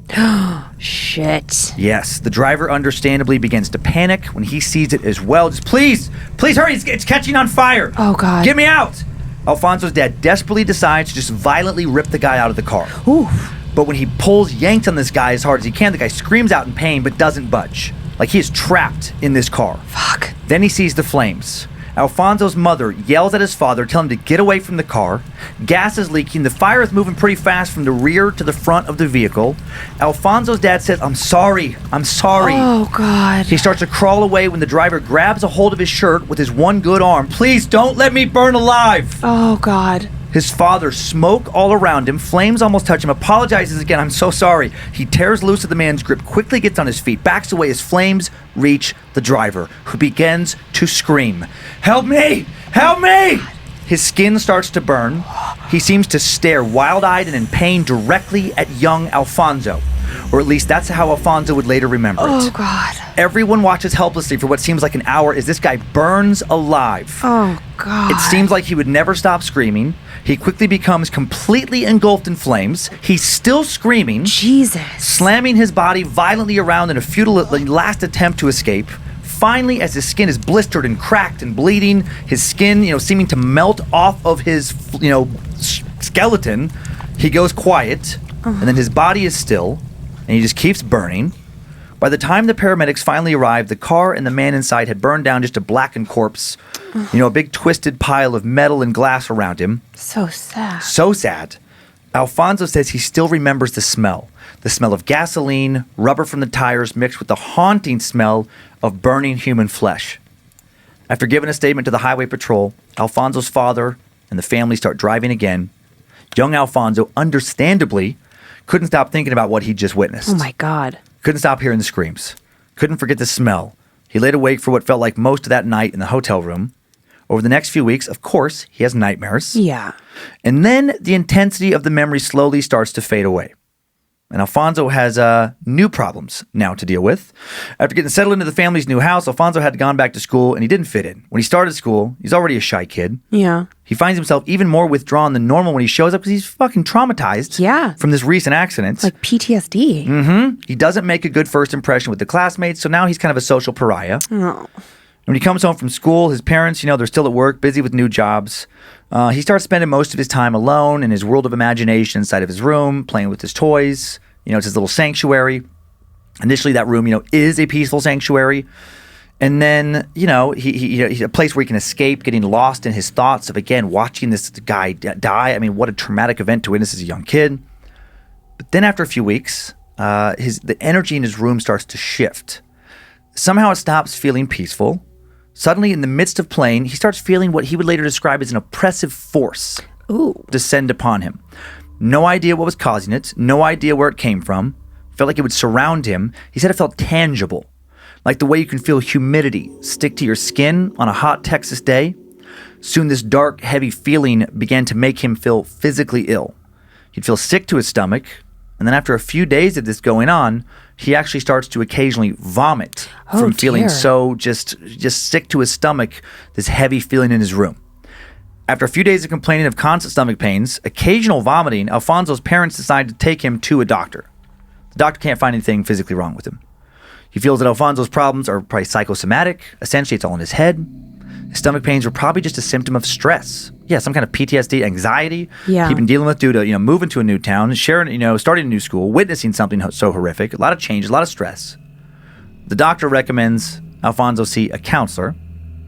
Shit. Yes, the driver understandably begins to panic when he sees it as well. Just please hurry, it's catching on fire. Oh, God. Get me out. Alfonso's dad desperately decides to just violently rip the guy out of the car. Oof. But when he yanks on this guy as hard as he can, the guy screams out in pain but doesn't budge. Like he is trapped in this car. Fuck. Then he sees the flames. Alfonso's mother yells at his father, telling him to get away from the car. Gas is leaking. The fire is moving pretty fast from the rear to the front of the vehicle. Alfonso's dad says, I'm sorry. Oh, God. He starts to crawl away when the driver grabs a hold of his shirt with his one good arm. Please don't let me burn alive. Oh, God. His father, smoke all around him, flames almost touch him, apologizes again, I'm so sorry. He tears loose of the man's grip, quickly gets on his feet, backs away as flames reach the driver, who begins to scream, Help me! Help me! His skin starts to burn. He seems to stare wild-eyed and in pain directly at young Alfonso. Or at least that's how Alfonso would later remember it. Oh, God. Everyone watches helplessly for what seems like an hour as this guy burns alive. Oh, God. It seems like he would never stop screaming. He quickly becomes completely engulfed in flames. He's still screaming. Jesus. Slamming his body violently around in a futile last attempt to escape. Finally, as his skin is blistered and cracked and bleeding, his skin, seeming to melt off of his, skeleton, he goes quiet, and then his body is still, and he just keeps burning. By the time the paramedics finally arrived, the car and the man inside had burned down just a blackened corpse, a big twisted pile of metal and glass around him. So sad. So sad. Alfonso says he still remembers the smell of gasoline, rubber from the tires mixed with the haunting smell of burning human flesh. After giving a statement to the highway patrol, Alfonso's father and the family start driving again. Young Alfonso, understandably, couldn't stop thinking about what he'd just witnessed. Oh, my God. Couldn't stop hearing the screams. Couldn't forget the smell. He laid awake for what felt like most of that night in the hotel room. Over the next few weeks, of course, he has nightmares. Yeah. And then the intensity of the memory slowly starts to fade away. And Alfonso has new problems now to deal with. After getting settled into the family's new house, Alfonso had gone back to school and he didn't fit in. When he started school, he's already a shy kid. Yeah. He finds himself even more withdrawn than normal when he shows up because he's fucking traumatized from this recent accident. Like PTSD. Mm-hmm. He doesn't make a good first impression with the classmates, so now he's kind of a social pariah. Oh. When he comes home from school, his parents, they're still at work, busy with new jobs. He starts spending most of his time alone in his world of imagination inside of his room, playing with his toys. It's his little sanctuary. Initially, that room, is a peaceful sanctuary. And then, he's a place where he can escape getting lost in his thoughts of, again, watching this guy die. I mean, what a traumatic event to witness as a young kid. But then after a few weeks, the energy in his room starts to shift. Somehow it stops feeling peaceful. Suddenly, in the midst of playing, he starts feeling what he would later describe as an oppressive force descend upon him. No idea what was causing it. No idea where it came from. Felt like it would surround him. He said it felt tangible. Like the way you can feel humidity stick to your skin on a hot Texas day. Soon this dark, heavy feeling began to make him feel physically ill. He'd feel sick to his stomach. And then after a few days of this going on, he actually starts to occasionally vomit from feeling so just sick to his stomach, this heavy feeling in his room. After a few days of complaining of constant stomach pains, occasional vomiting, Alfonso's parents decide to take him to a doctor. The doctor can't find anything physically wrong with him. He feels that Alfonso's problems are probably psychosomatic. Essentially, it's all in his head. His stomach pains were probably just a symptom of stress. Yeah, some kind of PTSD, anxiety he'd been dealing with due to, moving to a new town, starting a new school, witnessing something so horrific, a lot of change, a lot of stress. The doctor recommends Alfonso see a counselor,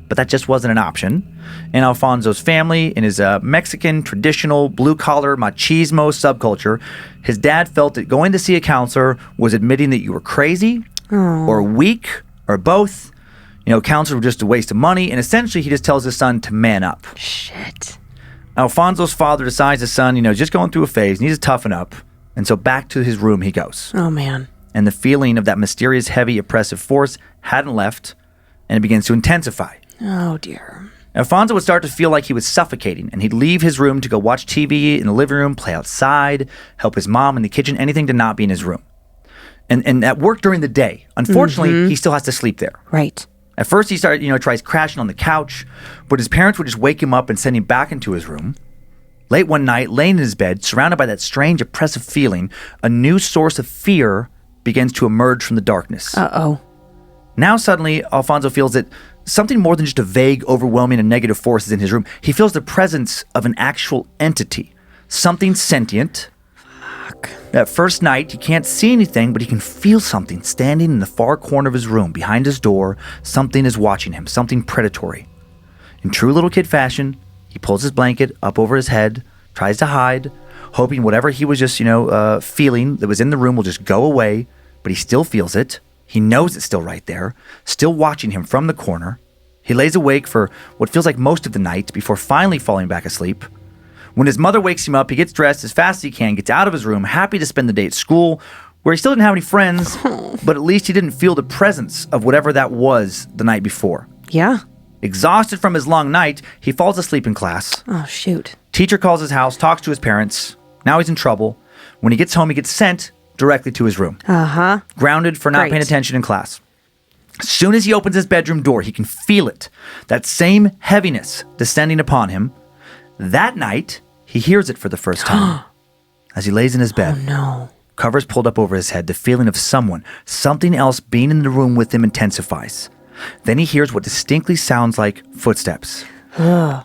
but that just wasn't an option. In Alfonso's family, in his Mexican traditional blue-collar machismo subculture, his dad felt that going to see a counselor was admitting that you were crazy or weak or both. Counselors were just a waste of money, and essentially he just tells his son to man up. Shit. Alfonso's father decides his son, just going through a phase, needs to toughen up, and so back to his room he goes. Oh, man. And the feeling of that mysterious, heavy, oppressive force hadn't left, and it begins to intensify. Oh, dear. Alfonso would start to feel like he was suffocating, and he'd leave his room to go watch TV in the living room, play outside, help his mom in the kitchen, anything to not be in his room. And that worked during the day. Unfortunately, he still has to sleep there. Right. At first, he tries crashing on the couch, but his parents would just wake him up and send him back into his room. Late one night, laying in his bed, surrounded by that strange, oppressive feeling, a new source of fear begins to emerge from the darkness. Uh-oh. Now, suddenly, Alfonso feels that something more than just a vague, overwhelming, and negative force is in his room. He feels the presence of an actual entity, something sentient. That first night, he can't see anything, but he can feel something standing in the far corner of his room, behind his door. Something is watching him, something predatory. In true little kid fashion, he pulls his blanket up over his head, tries to hide, hoping whatever he was just, feeling that was in the room will just go away, but he still feels it. He knows it's still right there, still watching him from the corner. He lays awake for what feels like most of the night before finally falling back asleep. When his mother wakes him up, he gets dressed as fast as he can, gets out of his room, happy to spend the day at school, where he still didn't have any friends, but at least he didn't feel the presence of whatever that was the night before. Yeah. Exhausted from his long night, he falls asleep in class. Oh, shoot. Teacher calls his house, talks to his parents. Now he's in trouble. When he gets home, he gets sent directly to his room. Uh-huh. Grounded for not paying attention in class. As soon as he opens his bedroom door, he can feel it. That same heaviness descending upon him. That night, he hears it for the first time. As he lays in his bed, Oh, no. covers pulled up over his head, the feeling of something else being in the room with him intensifies. Then he hears what distinctly sounds like footsteps.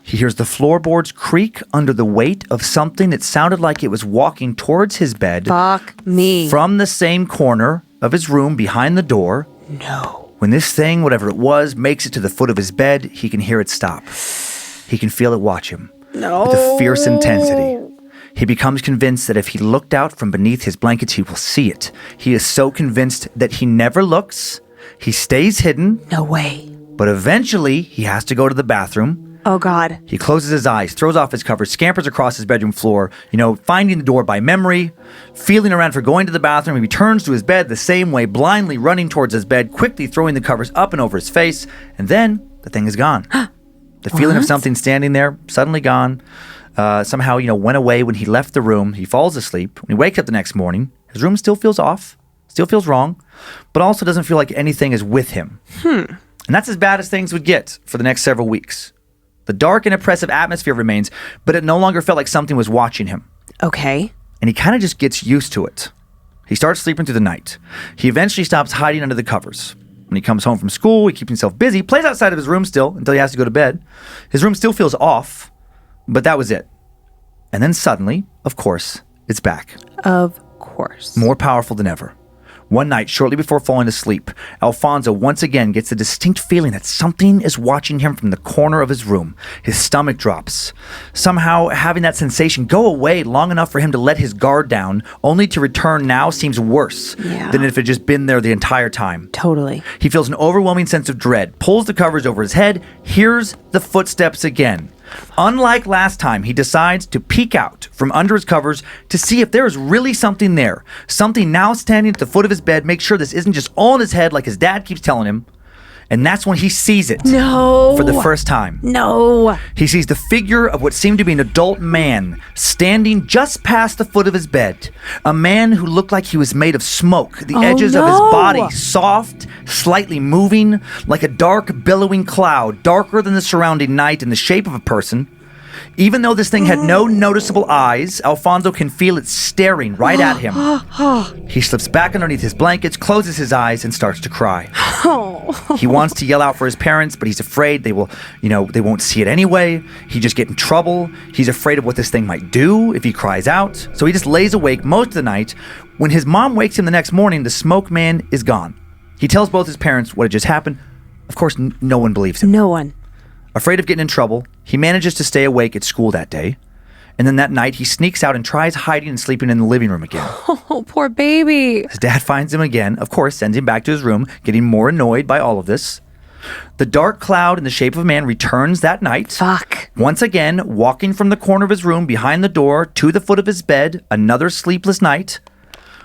He hears the floorboards creak under the weight of something that sounded like it was walking towards his bed. Fuck me. From the same corner of his room behind the door. No. When this thing, whatever it was, makes it to the foot of his bed, he can hear it stop. He can feel it watch him. No. With a fierce intensity. He becomes convinced that if he looked out from beneath his blankets, he will see it. He is so convinced that he never looks. He stays hidden. No way. But eventually, he has to go to the bathroom. Oh, God. He closes his eyes, throws off his covers, scampers across his bedroom floor, finding the door by memory, feeling around for going to the bathroom. He returns to his bed the same way, blindly running towards his bed, quickly throwing the covers up and over his face, and then the thing is gone. The feeling of What? something standing there, suddenly gone. Somehow, went away when he left the room. He falls asleep. When he wakes up the next morning, his room still feels off, still feels wrong, but also doesn't feel like anything is with him. And that's as bad as things would get for the next several weeks. The dark and oppressive atmosphere remains, but it no longer felt like something was watching him. Okay. And he kind of just gets used to it. He starts sleeping through the night. He eventually stops hiding under the covers. When he comes home from school, he keeps himself busy, plays outside of his room still until he has to go to bed. His room still feels off, but that was it. And then suddenly, of course, it's back. Of course. More powerful than ever. One night, shortly before falling asleep, Alfonso once again gets the distinct feeling that something is watching him from the corner of his room. His stomach drops. Somehow, having that sensation go away long enough for him to let his guard down, only to return now seems worse than if it had just been there the entire time. Totally. He feels an overwhelming sense of dread, pulls the covers over his head, hears the footsteps again. Unlike last time, he decides to peek out from under his covers to see if there is really something there. Something now standing at the foot of his bed. Make sure this isn't just all in his head like his dad keeps telling him. And that's when he sees it. No. For the first time. No. He sees the figure of what seemed to be an adult man standing just past the foot of his bed. A man who looked like he was made of smoke. The edges of his body soft, slightly moving, like a dark, billowing cloud, darker than the surrounding night, in the shape of a person. Even though this thing had no noticeable eyes, Alfonso can feel it staring right at him. He slips back underneath his blankets, closes his eyes, and starts to cry. He wants to yell out for his parents, but he's afraid they will, they won't see it anyway. He just get in trouble. He's afraid of what this thing might do if he cries out. So he just lays awake most of the night. When his mom wakes him the next morning, the smoke man is gone. He tells both his parents what had just happened. Of course, no one believes him. No one. Afraid of getting in trouble, he manages to stay awake at school that day. And then that night, he sneaks out and tries hiding and sleeping in the living room again. Oh, poor baby. His dad finds him again, of course, sends him back to his room, getting more annoyed by all of this. The dark cloud in the shape of a man returns that night. Fuck. Once again, walking from the corner of his room behind the door to the foot of his bed, another sleepless night.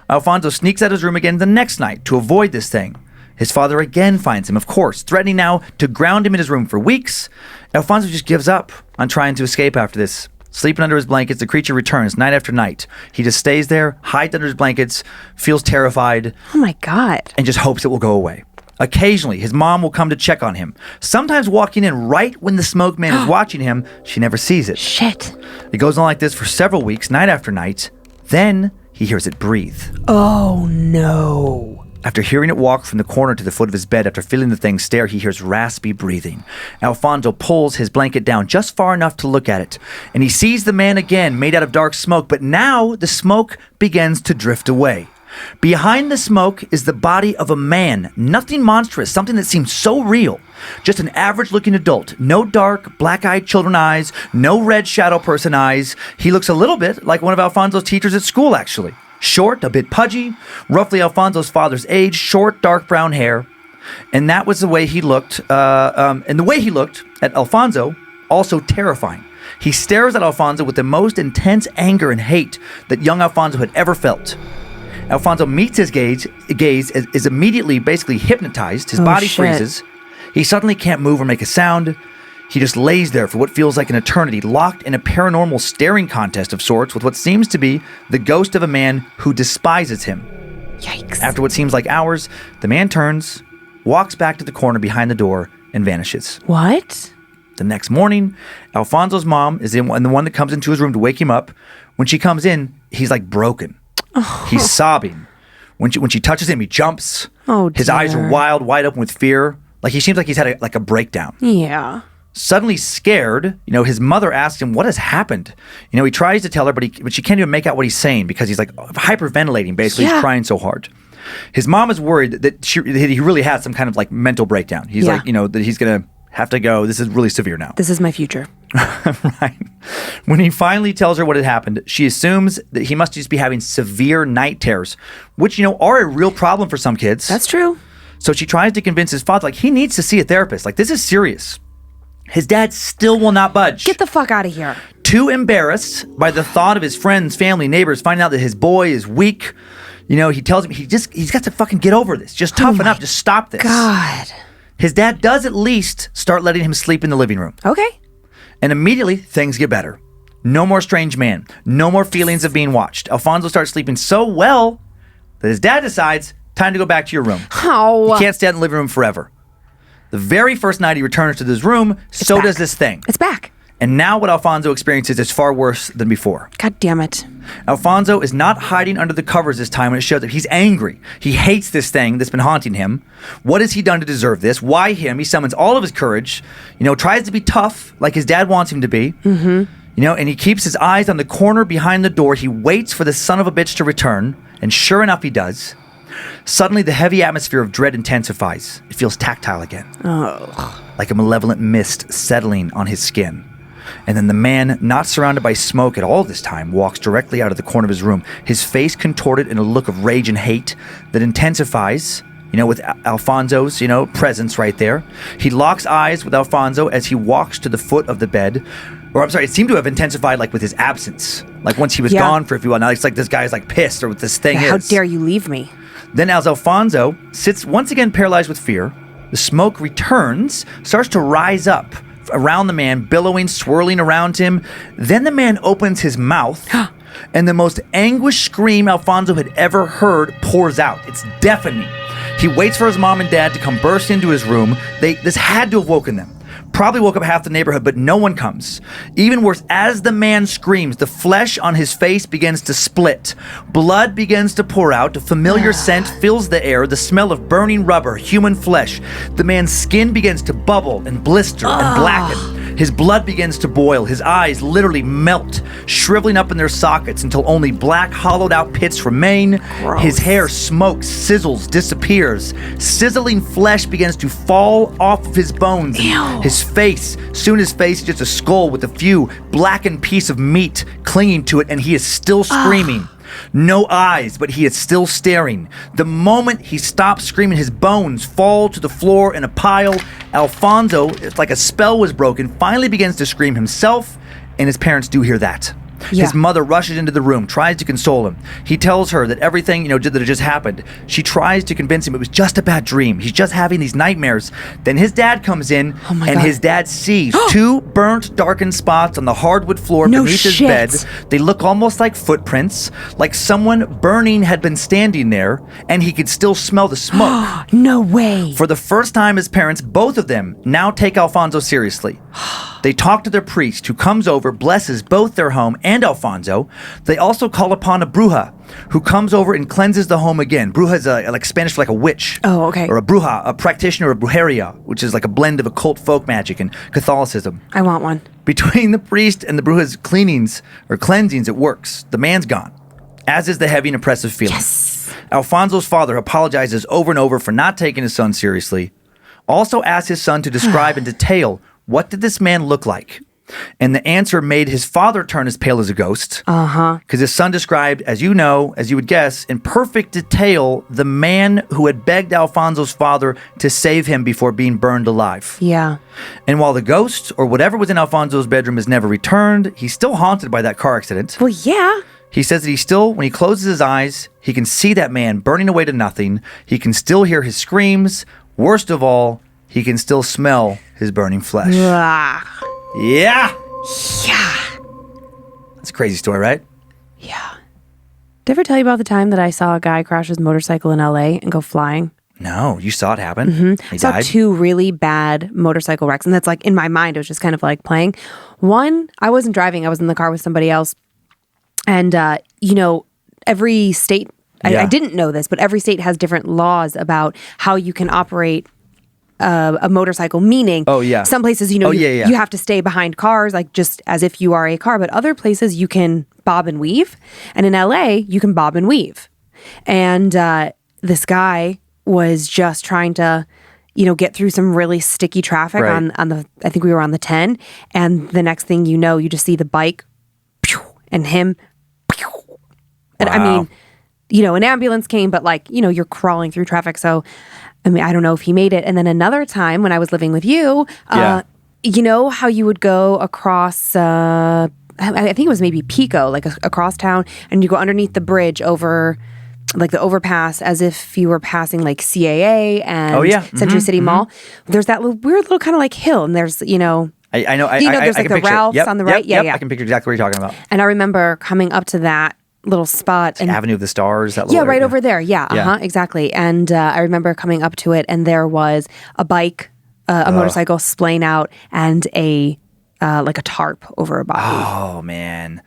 Alfonso sneaks out of his room again the next night to avoid this thing. His father again finds him, of course, threatening now to ground him in his room for weeks. Alfonso just gives up on trying to escape after this. Sleeping under his blankets, the creature returns night after night. He just stays there, hides under his blankets, feels terrified. Oh my God. And just hopes it will go away. Occasionally, his mom will come to check on him. Sometimes walking in right when the smoke man is watching him, she never sees it. Shit. It goes on like this for several weeks, night after night. Then he hears it breathe. Oh no. After hearing it walk from the corner to the foot of his bed, after feeling the thing stare, he hears raspy breathing. Alfonso pulls his blanket down just far enough to look at it, and he sees the man again, made out of dark smoke, but now the smoke begins to drift away. Behind the smoke is the body of a man, nothing monstrous, something that seems so real. Just an average-looking adult, no dark, black-eyed children eyes, no red shadow person eyes. He looks a little bit like one of Alfonso's teachers at school, actually. Short, a bit pudgy, roughly Alfonso's father's age, short, dark brown hair. And that was the way he looked, and the way he looked at Alfonso, also terrifying. He stares at Alfonso with the most intense anger and hate that young Alfonso had ever felt. Alfonso meets his gaze is immediately basically hypnotized. His body freezes. He suddenly can't move or make a sound. He just lays there for what feels like an eternity, locked in a paranormal staring contest of sorts with what seems to be the ghost of a man who despises him. Yikes. After what seems like hours, the man turns, walks back to the corner behind the door, and vanishes. What? The next morning, Alfonso's mom is the one that comes into his room to wake him up. When she comes in, he's like broken. He's sobbing. When she touches him, he jumps. Oh, his eyes are dear. wide open with fear. Like he seems like he's had a breakdown. Yeah. Suddenly scared, his mother asks him what has happened. He tries to tell her, but she can't even make out what he's saying because he's like hyperventilating. Basically, he's crying so hard. His mom is worried that he really has some kind of like mental breakdown. He's like, that he's gonna have to go. This is really severe now. This is my future. Right. When he finally tells her what had happened, she assumes that he must just be having severe night terrors, which are a real problem for some kids. That's true. So she tries to convince his father, like he needs to see a therapist. Like this is serious. His dad still will not budge. Get the fuck out of here. Too embarrassed by the thought of his friends, family, neighbors finding out that his boy is weak, he tells him he's got to fucking get over this. Just toughen up. Just stop this. God. his dad does at least start letting him sleep in the living room. Okay. And immediately, things get better. No more strange man. No more feelings of being watched. Alfonso starts sleeping so well that his dad decides, time to go back to your room. Oh. You can't stay in the living room forever. The very first night he returns to this room, so does this thing. It's back. And now what Alfonso experiences is far worse than before. God damn it. Alfonso is not hiding under the covers this time, and it shows that he's angry. He hates this thing that's been haunting him. What has he done to deserve this? Why him? He summons all of his courage, tries to be tough like his dad wants him to be. And he keeps his eyes on the corner behind the door. He waits for the son of a bitch to return, and sure enough, he does. Suddenly, the heavy atmosphere of dread intensifies. It feels tactile again. Like a malevolent mist settling on his skin. And then the man, not surrounded by smoke at all this time, walks directly out of the corner of his room, his face contorted in a look of rage and hate that intensifies, with Alfonso's, presence right there. He locks eyes with Alfonso as he walks to the foot of the bed. Or, I'm sorry, it seemed to have intensified, like, with his absence. Like, once he was gone for a few while. Now it's like this guy's, like, pissed or what this thing is. How dare you leave me? Then as Alfonso sits once again paralyzed with fear, the smoke returns, starts to rise up around the man, billowing, swirling around him. Then the man opens his mouth, and the most anguished scream Alfonso had ever heard pours out. It's deafening. He waits for his mom and dad to come burst into his room. This had to have woken them. Probably woke up half the neighborhood, but no one comes. Even worse, as the man screams, the flesh on his face begins to split. Blood begins to pour out. A familiar scent fills the air, the smell of burning rubber, human flesh. The man's skin begins to bubble and blister and blacken. His blood begins to boil. His eyes literally melt, shriveling up in their sockets until only black, hollowed-out pits remain. Gross. His hair smokes, sizzles, disappears. Sizzling flesh begins to fall off of his bones. Ew. His face, soon his face is just a skull with a few blackened piece of meat clinging to it, and he is still screaming. No eyes, but he is still staring. The moment he stops screaming, his bones fall to the floor in a pile. Alfonso, it's like a spell was broken, finally begins to scream himself, and his parents do hear that. Yeah. His mother rushes into the room, tries to console him. He tells her that everything, that had just happened. She tries to convince him it was just a bad dream. He's just having these nightmares. Then his dad comes in, and God. his dad sees two burnt, darkened spots on the hardwood floor beneath his bed. They look almost like footprints, like someone burning had been standing there, and he could still smell the smoke. No way. For the first time, his parents, both of them, now take Alfonso seriously. They talk to their priest, who comes over, blesses both their home and Alfonso. They also call upon a bruja, who comes over and cleanses the home again. Bruja is like Spanish for like a witch. Oh, okay. Or a bruja, a practitioner of brujeria, which is like a blend of occult folk magic and Catholicism. I want one. Between the priest and the bruja's cleanings or cleansings, it works. The man's gone, as is the heavy and oppressive feeling. Yes. Alfonso's father apologizes over and over for not taking his son seriously. Also asks his son to describe in detail, what did this man look like? And the answer made his father turn as pale as a ghost. Because his son described, as you know, as you would guess, in perfect detail, the man who had begged Alfonso's father to save him before being burned alive. Yeah. And while the ghost, or whatever was in Alfonso's bedroom, is never returned, he's still haunted by that car accident. Well, yeah. He says that he still, when he closes his eyes, he can see that man burning away to nothing. He can still hear his screams. Worst of all, he can still smell his burning flesh. Ugh. Yeah. Yeah. That's a crazy story, right? Yeah. Did I ever tell you about the time that I saw a guy crash his motorcycle in LA and go flying? No, you saw it happen. He I saw died. 2 really bad motorcycle wrecks. And that's like in my mind, it was just kind of like playing. One, I wasn't driving. I was in the car with somebody else. And, every state, I didn't know this, but every state has different laws about how you can operate a motorcycle, meaning some places, you have to stay behind cars, like just as if you are a car, but other places you can bob and weave. And in LA, you can bob and weave. And this guy was just trying to, get through some really sticky traffic on the, I think we were on the 10. And the next thing you know, you just see the bike and him. And I mean, an ambulance came, but you're crawling through traffic. So, I mean, I don't know if he made it. And then another time when I was living with you, you know how you would go across, I think it was maybe Pico, like across town, and you go underneath the bridge over, like the overpass as if you were passing like CAA and Century Mm-hmm. City Mall. There's that weird little kind of like hill, and there's, I know. there's like the Ralphs on the right. Yeah. I can picture exactly what you're talking about. And I remember coming up to that little spot and Avenue of the Stars. That little right area. over there. Yeah, exactly. And I remember coming up to it, and there was a bike, a motorcycle splaying out, and a like a tarp over a body. Oh man.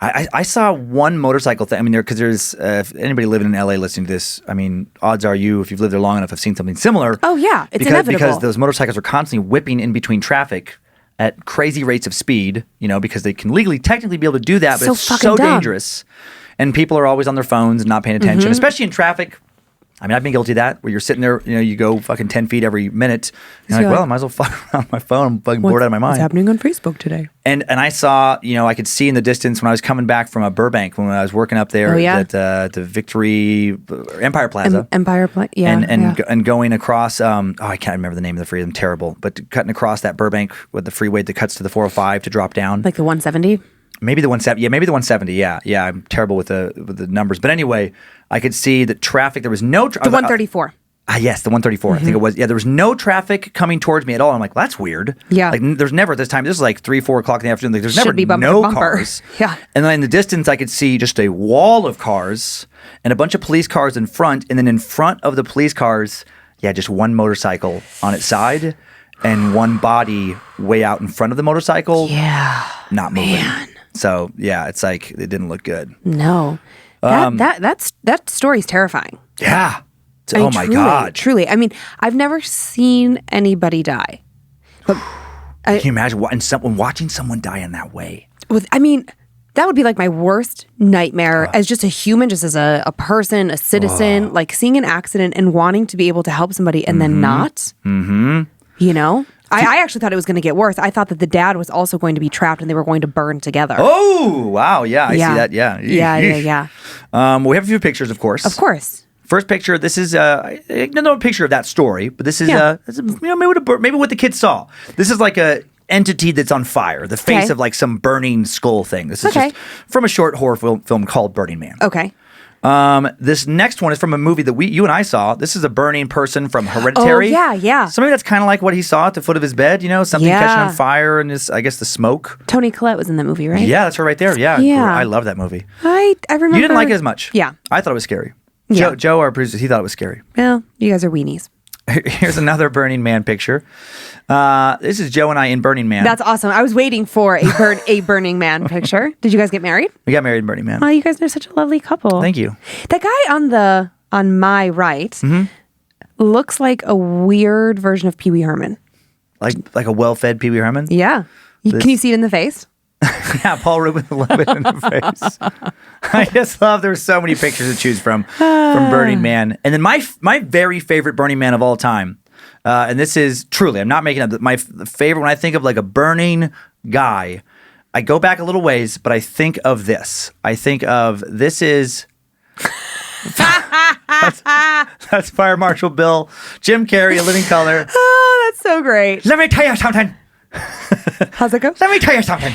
I saw one motorcycle thing. I mean, there's if anybody living in LA listening to this, I mean, odds are if you've lived there long enough, have seen something similar. Oh yeah, it's inevitable. Because those motorcycles are constantly whipping in between traffic at crazy rates of speed, because they can technically be able to do that, but it's so dangerous. And people are always on their phones and not paying attention, especially in traffic. I mean, I've been guilty of that, where you're sitting there, you go fucking 10 feet every minute. And you're like, well, I might as well fuck around my phone. I'm fucking bored out of my mind. What's happening on Facebook today? And I saw, I could see in the distance when I was coming back from Burbank, when I was working up there at the Victory Empire Plaza. And going across, I can't remember the name of the freeway. I'm terrible. But cutting across that Burbank with the freeway that cuts to the 405 to drop down. Like the 170? Maybe the 170. Yeah, maybe the 170. Yeah. I'm terrible with the numbers. But anyway, I could see the traffic. There was no the 134. Yes, the 134. I think it was. Yeah, there was no traffic coming towards me at all. I'm like, well, that's weird. Yeah. Like, there's never at this time. This is like 3, 4 o'clock in the afternoon. Like, there's Should never be bumper no to bumper. cars. Yeah. And then in the distance, I could see just a wall of cars and a bunch of police cars in front. And then in front of the police cars, just one motorcycle on its side and one body way out in front of the motorcycle. Yeah. Not moving. Man. So, it's like it didn't look good. No. That story's terrifying. Yeah. Oh my God. Truly. I mean, I've never seen anybody die. But can you imagine watching someone die in that way? That would be like my worst nightmare as just a human, just as a person, a citizen, like seeing an accident and wanting to be able to help somebody and then not. Mm-hmm. I actually thought it was going to get worse. I thought that the dad was also going to be trapped and they were going to burn together. Oh, wow. Yeah, I see that. Yeah. Yeah. We have a few pictures, of course. Of course. First picture, this is no picture of that story, but this is maybe what the kids saw. This is like a entity that's on fire, the face of like some burning skull thing. This is just from a short horror film called Burning Man. Okay. This next one is from a movie that you and I saw. This is a burning person from Hereditary. Oh, yeah. So maybe that's kind of like what he saw at the foot of his bed, something catching on fire and I guess the smoke. Toni Collette was in that movie, right? Yeah, that's her right there. Yeah. I love that movie. I remember. You didn't like it as much. Yeah. I thought it was scary. Yeah. Joe, our producer, he thought it was scary. Well, you guys are weenies. Here's another Burning Man picture. This is Joe and I in Burning Man. That's awesome. I was waiting for a Burning Man picture. Did you guys get married? We got married in Burning Man. Oh, you guys are such a lovely couple. Thank you. That guy on my right looks like a weird version of Pee Wee Herman. Like a well-fed Pee Wee Herman? Yeah. Can you see it in the face? Yeah, Paul Rubin a little bit in the face. I just love there's so many pictures to choose from Burning Man. And then my very favorite Burning Man of all time, and this is truly, I'm not making up, my favorite when I think of like a burning guy, I go back a little ways, but I think of this. This is... that's Fire Marshal Bill, Jim Carrey, A Living Color. Oh, that's so great. Let me tell you something. How's it go? Let me tell you something.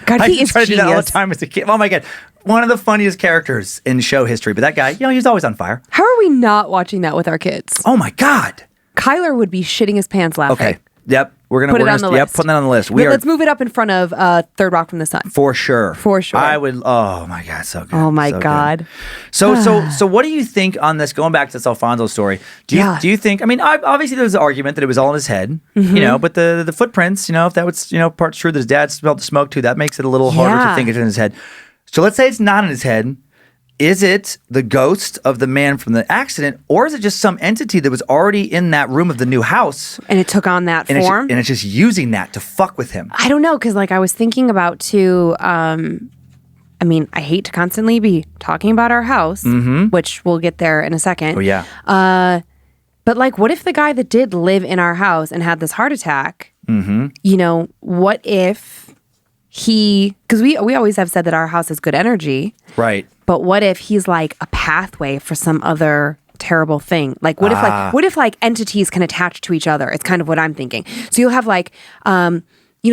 God, he is I tried to do that all the genius. time as a kid. Oh my God. One of the funniest characters in show history. But that guy, he's always on fire. How are we not watching that with our kids? Oh my God. Kyler would be shitting his pants laughing. Okay. Yep. We're Put it on the list. Putting that on the list. Let's move it up in front of Third Rock from the Sun. For sure. I would. Oh my God. So good. Oh my so God. Good. So what do you think on this? Going back to this Alfonso story. Do you think? I mean, obviously there's an argument that it was all in his head. But the footprints. If that was part's true that his dad smelled the smoke too, that makes it a little harder to think it's in his head. So let's say it's not in his head. Is it the ghost of the man from the accident, or is it just some entity that was already in that room of the new house? And it took on that form? And it's just using that to fuck with him. I don't know, because I was thinking about too, I hate to constantly be talking about our house, which we'll get there in a second. Oh, yeah. But what if the guy that did live in our house and had this heart attack, what if because we always have said that our house is good energy. Right. But what if he's like a pathway for some other terrible thing? What if entities can attach to each other? It's kind of what I'm thinking. So you'll have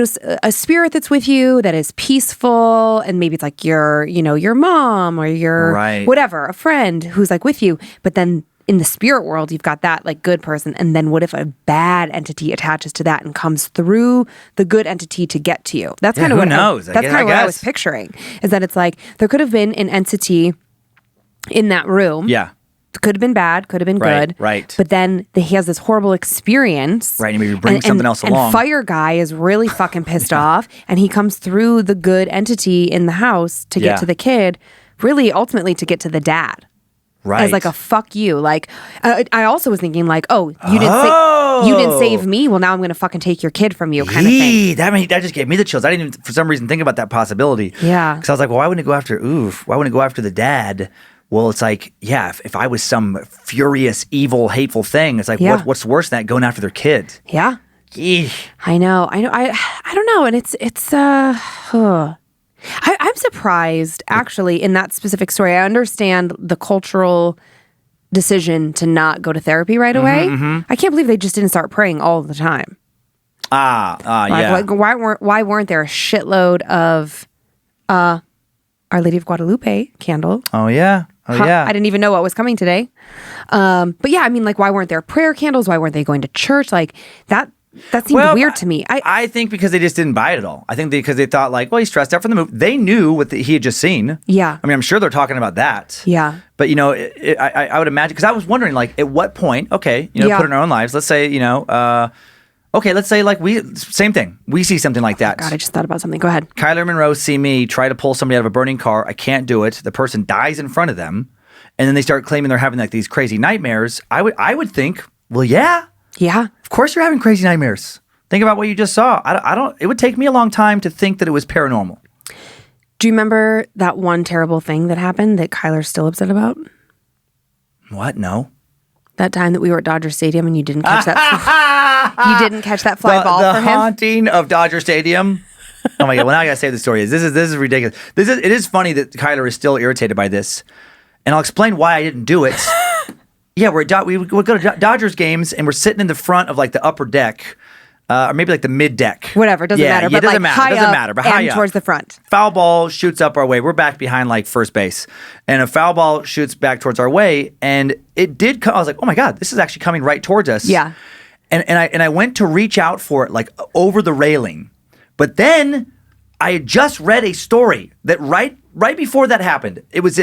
a spirit that's with you that is peaceful, and maybe it's like your mom or your whatever, a friend who's like with you, but then in the spirit world, you've got that like good person. And then what if a bad entity attaches to that and comes through the good entity to get to you? That's kind of what I was picturing, is that it's like there could have been an entity in that room. Yeah. Could have been bad, could have been good. Right. But then he has this horrible experience. Right. And maybe bring something else along. And Fire Guy is really fucking pissed off. And he comes through the good entity in the house to get to the kid, really ultimately to get to the dad. Right. As like a fuck you. Like, I also was thinking like, you didn't save me. Well, now I'm going to fucking take your kid from you kind of thing. That just gave me the chills. I didn't even, for some reason, think about that possibility. Yeah. Because I was like, well, why wouldn't it go after, why wouldn't it go after the dad? Well, it's like, if I was some furious, evil, hateful thing, it's like, what's worse than that, going after their kid? Yeah. Eesh. I know. I don't know. And it's I'm surprised, actually, in that specific story. I understand the cultural decision to not go to therapy right away. I can't believe they just didn't start praying all the time. Yeah. Like, why weren't there a shitload of Our Lady of Guadalupe candle? Oh, yeah. I didn't even know what was coming today. But yeah, I mean, like, why weren't there prayer candles? Why weren't they going to church? Like, that seemed weird to me. I think because they just didn't buy it at all. I think because they thought like, well, he's stressed out from the move. They knew what he had just seen. Yeah. I mean, I'm sure they're talking about that. Yeah. But, I would imagine, because I was wondering, like, at what point, put it in our own lives. Let's say, let's say, like, same thing. We see something like that. God, I just thought about something. Go ahead. Kyler Monroe see me try to pull somebody out of a burning car. I can't do it. The person dies in front of them. And then they start claiming they're having, like, these crazy nightmares. I would think, well, yeah. Yeah. Of course you're having crazy nightmares. Think about what you just saw. It would take me a long time to think that it was paranormal. Do you remember that one terrible thing that happened that Kyler's still upset about? What? No. That time that we were at Dodger Stadium and you didn't catch that. You didn't catch that fly ball for him. The haunting of Dodger Stadium. Oh my God! Well, now I gotta say the story. This is ridiculous. It is funny that Kyler is still irritated by this, and I'll explain why I didn't do it. Yeah, we would go to Dodgers games and we're sitting in the front of like the upper deck. Or maybe like the mid deck. Whatever, doesn't matter. Yeah, but doesn't like matter. High Doesn't up matter. But high and up. Towards the front. Foul ball shoots up our way. We're back behind like first base, and a foul ball shoots back towards our way, and it did come. I was like, oh my God, this is actually coming right towards us. Yeah. And I went to reach out for it like over the railing, but then I had just read a story that right before that happened. It was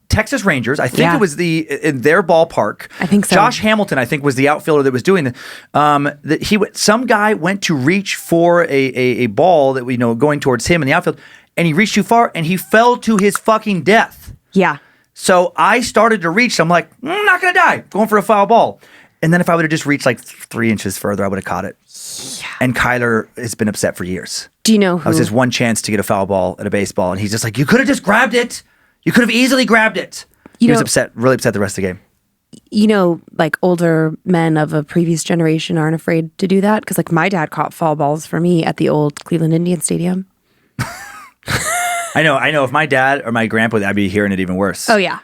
Texas Rangers. I think it was in their ballpark. I think so. Josh Hamilton, I think, was the outfielder that was doing it. Some guy went to reach for a ball that going towards him in the outfield, and he reached too far and he fell to his fucking death. Yeah. So I started to reach. So I'm like, I'm not gonna die. Going for a foul ball. And then if I would have just reached like 3 inches further, I would have caught it. Yeah. And Kyler has been upset for years. Do you know who? That was his one chance to get a foul ball at a baseball, and he's just like, you could have just grabbed it. You could have easily grabbed it. He was upset, really upset the rest of the game. Like older men of a previous generation aren't afraid to do that. Because like my dad caught foul balls for me at the old Cleveland Indian Stadium. I know. If my dad or my grandpa, I'd be hearing it even worse. Oh, yeah.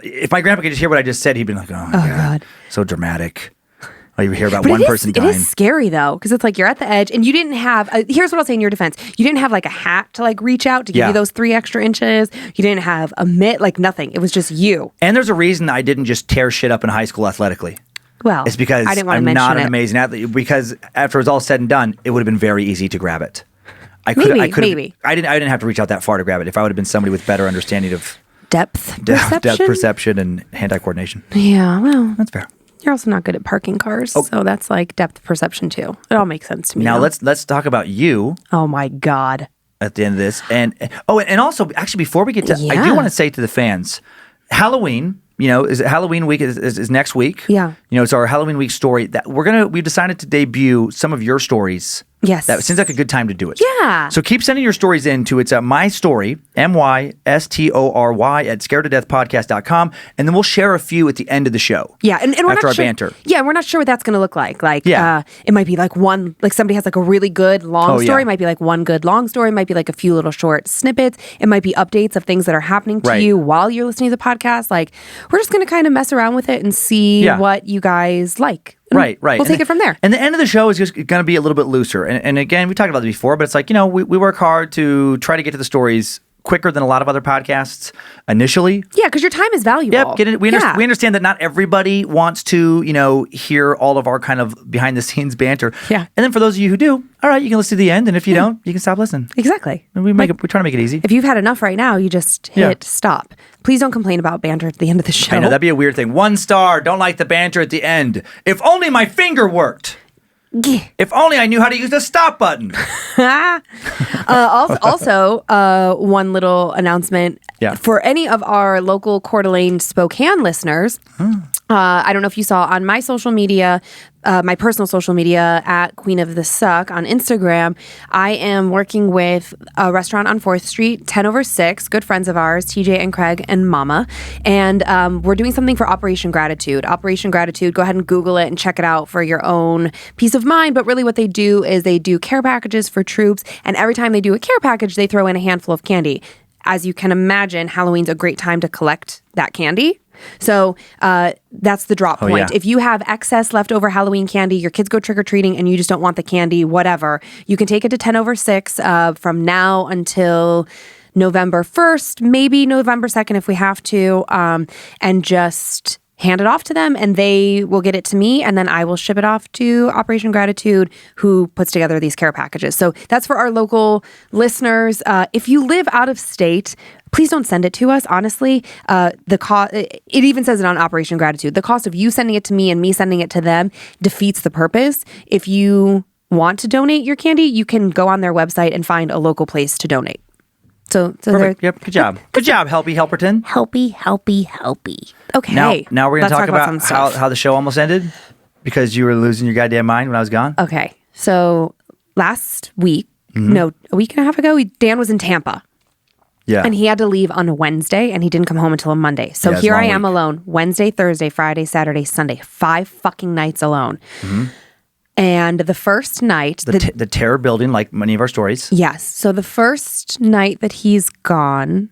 If my grandpa could just hear what I just said, he'd be like, oh, my God. So dramatic. Oh, you hear about one person dying. It is scary though, because it's like you're at the edge and you didn't have, here's what I'll say in your defense. You didn't have like a hat to like reach out to give you those 3 extra inches. You didn't have a mitt, like nothing. It was just you. And there's a reason I didn't just tear shit up in high school athletically. Well, it's because I didn't want to I'm mention not an amazing athlete. Because after it was all said and done, it would have been very easy to grab it. Maybe. I didn't have to reach out that far to grab it. If I would have been somebody with better understanding of depth perception and hand-eye coordination. Yeah, well, that's fair. You're also not good at parking cars, so that's like depth perception too. It all makes sense to me. Now let's talk about you. Oh my God! At the end of this, and also actually before we get to, I do want to say to the fans, Halloween. Is Halloween week is next week? Yeah. It's our Halloween week story that we've decided to debut some of your stories. Yes. That seems like a good time to do it. Yeah. So keep sending your stories in to my story, mystory at scaredtodeathpodcast.com, and then we'll share a few at the end of the show. Yeah. And we're after not our sure, banter. Yeah, we're not sure what that's going to look like. Like, it might be like one, like somebody has like a really good long story. It might be like one good long story. It might be like a few little short snippets. It might be updates of things that are happening to you while you're listening to the podcast. Like, we're just going to kind of mess around with it and see what you guys like. Right. We'll take it from there. And the end of the show is just going to be a little bit looser. And again, we talked about this before, but it's like, we work hard to try to get to the stories quicker than a lot of other podcasts initially. Yeah, because your time is valuable. Yep, we understand that not everybody wants to, hear all of our kind of behind the scenes banter. Yeah. And then for those of you who do, all right, you can listen to the end, and if you don't, you can stop listening. Exactly. And we try to make it easy. If you've had enough right now, you just hit stop. Please don't complain about banter at the end of the show. I know, that'd be a weird thing. 1 star, don't like the banter at the end. If only my finger worked. If only I knew how to use the stop button. Also, one little announcement for any of our local Coeur d'Alene Spokane listeners. I don't know if you saw on my social media, my personal social media at Queen of the Suck on Instagram, I am working with a restaurant on 4th Street, 10 over 6, good friends of ours, TJ and Craig and Mama. And we're doing something for Operation Gratitude. Operation Gratitude, go ahead and Google it and check it out for your own peace of mind. But really what they do is they do care packages for troops. And every time they do a care package, they throw in a handful of candy. As you can imagine, Halloween's a great time to collect that candy. So that's the drop point. Yeah. If you have excess leftover Halloween candy, your kids go trick-or-treating and you just don't want the candy, whatever, you can take it to 10 over 6 from now until November 1st, maybe November 2nd if we have to, and just hand it off to them and they will get it to me and then I will ship it off to Operation Gratitude, who puts together these care packages. So that's for our local listeners. If you live out of state, please don't send it to us. Honestly, the cost, it even says it on Operation Gratitude. The cost of you sending it to me and me sending it to them defeats the purpose. If you want to donate your candy, you can go on their website and find a local place to donate. So perfect. Yep. Good job. Good job, Helpy Helperton. Helpy. Okay. Now we're going to talk about how the show almost ended because you were losing your goddamn mind when I was gone. Okay. So last week, a week and a half ago, Dan was in Tampa. Yeah. And he had to leave on a Wednesday and he didn't come home until a Monday. So here I am alone. Wednesday, Thursday, Friday, Saturday, Sunday. 5 fucking nights alone. Mm-hmm. And the first night... The terror building, like many of our stories. Yes. So the first night that he's gone...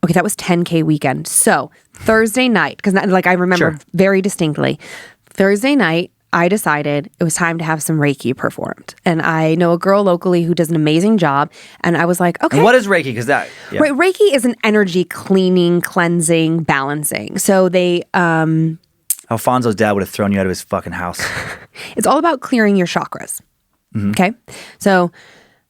Okay, that was 10K weekend. So Thursday night, because I remember very distinctly. Thursday night, I decided it was time to have some Reiki performed. And I know a girl locally who does an amazing job. And I was like, okay. And what is Reiki? Because Reiki is an energy cleaning, cleansing, balancing. So they... Alfonso's dad would have thrown you out of his fucking house. It's all about clearing your chakras. Mm-hmm. Okay. So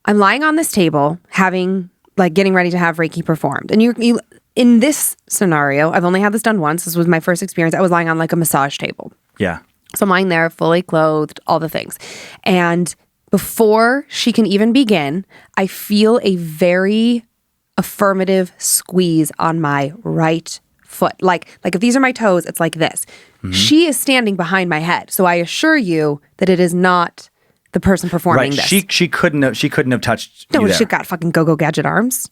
I'm lying on this table getting ready to have Reiki performed. And you in this scenario, I've only had this done once. This was my first experience. I was lying on like a massage table. Yeah. So I'm lying there fully clothed, all the things. And before she can even begin, I feel a very affirmative squeeze on my right foot. Like if these are my toes, it's like this. Mm-hmm. She is standing behind my head. So I assure you that it is not the person performing this. She couldn't have touched you there. She got fucking go-go gadget arms.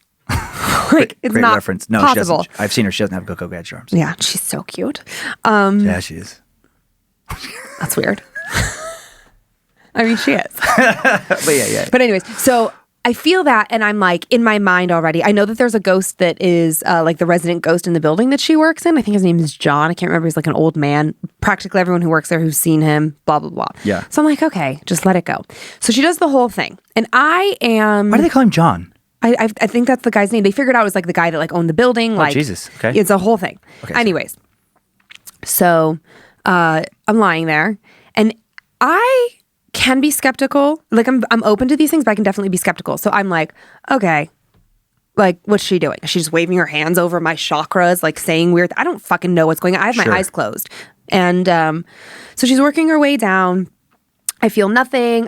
Great it's not reference. No, possible. She doesn't. I've seen her. She doesn't have go-go gadget arms. Yeah, she's so cute. Yeah, she is. That's weird. I mean, she is. But yeah. But anyways, so I feel that, and I'm like in my mind already. I know that there's a ghost that is like the resident ghost in the building that she works in. I think his name is John. I can't remember. He's like an old man. Practically everyone who works there who's seen him, blah, blah, blah. Yeah. So I'm like, okay, just let it go. So she does the whole thing. And I am... Why do they call him John? I think that's the guy's name. They figured out it was like the guy that like owned the building. Oh, like, Jesus. Okay. It's a whole thing. Okay, anyways. So I'm lying there. And I can be skeptical. Like I'm open to these things, but I can definitely be skeptical. So I'm like, okay, like what's she doing? Is she just waving her hands over my chakras, like saying weird? I don't fucking know what's going on. I have my eyes closed. And so she's working her way down. I feel nothing.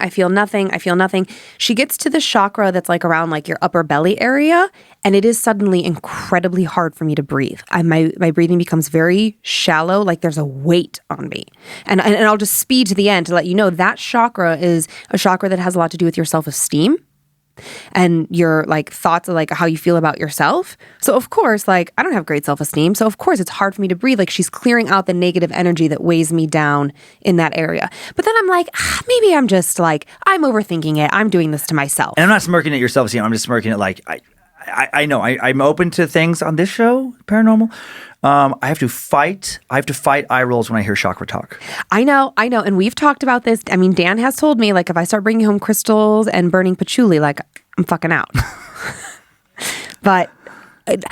She gets to the chakra that's like around like your upper belly area, and it is suddenly incredibly hard for me to breathe. My breathing becomes very shallow, like there's a weight on me. And I'll just speed to the end to let you know that chakra is a chakra that has a lot to do with your self-esteem and your like thoughts of like how you feel about yourself. So of course, like I don't have great self-esteem. So of course it's hard for me to breathe. Like she's clearing out the negative energy that weighs me down in that area. But then I'm like, maybe I'm just like, I'm overthinking it. I'm doing this to myself. And I'm not smirking at your self-esteem. I'm just smirking at like, I know. I'm open to things on this show, paranormal. I have to fight eye rolls when I hear chakra talk. I know. And we've talked about this. I mean, Dan has told me, like, if I start bringing home crystals and burning patchouli, like, I'm fucking out. But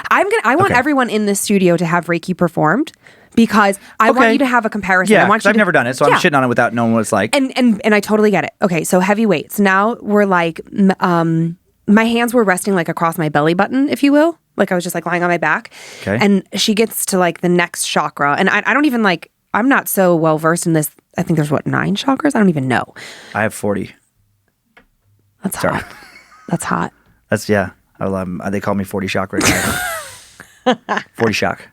I want everyone in this studio to have Reiki performed because I want you to have a comparison. Yeah, I want I've never done it, so I'm shitting on it without knowing what it's like. And I totally get it. Okay, so heavy weights. Now we're like, my hands were resting like across my belly button, if you will. Like I was just like lying on my back. Okay. And she gets to like the next chakra. And I don't even like, I'm not so well versed in this. I think there's 9 chakras? I don't even know. I have 40. That's hot. That's hot. That's, yeah. They call me 40 chakra guy. 40 shock.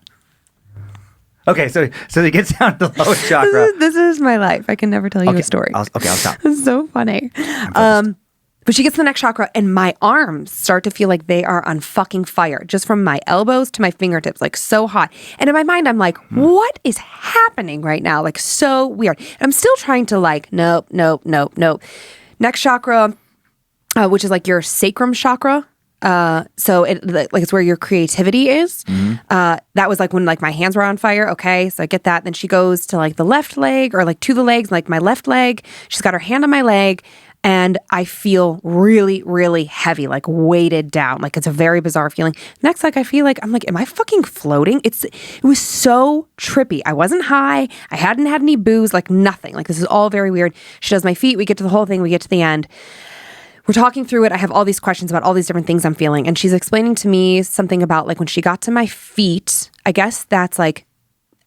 Okay, so it gets down to the lowest chakra. This is my life. I can never tell you a story. I'll stop. It's so funny. But she gets to the next chakra and my arms start to feel like they are on fucking fire, just from my elbows to my fingertips, like so hot. And in my mind, I'm like, what is happening right now? Like so weird. And I'm still trying to like, nope. Next chakra, which is like your sacrum chakra. So it's where your creativity is. That was like when like my hands were on fire. Okay. So I get that. Then she goes to like the left leg or like to the legs, like my left leg. She's got her hand on my leg and I feel really, really heavy, like weighted down. Like it's a very bizarre feeling. Next, like I feel like, I'm like, am I fucking floating? It was so trippy. I wasn't high. I hadn't had any booze, like nothing. Like this is all very weird. She does my feet. We get to the whole thing. We get to the end. We're talking through it. I have all these questions about all these different things I'm feeling. And she's explaining to me something about like when she got to my feet, I guess that's like,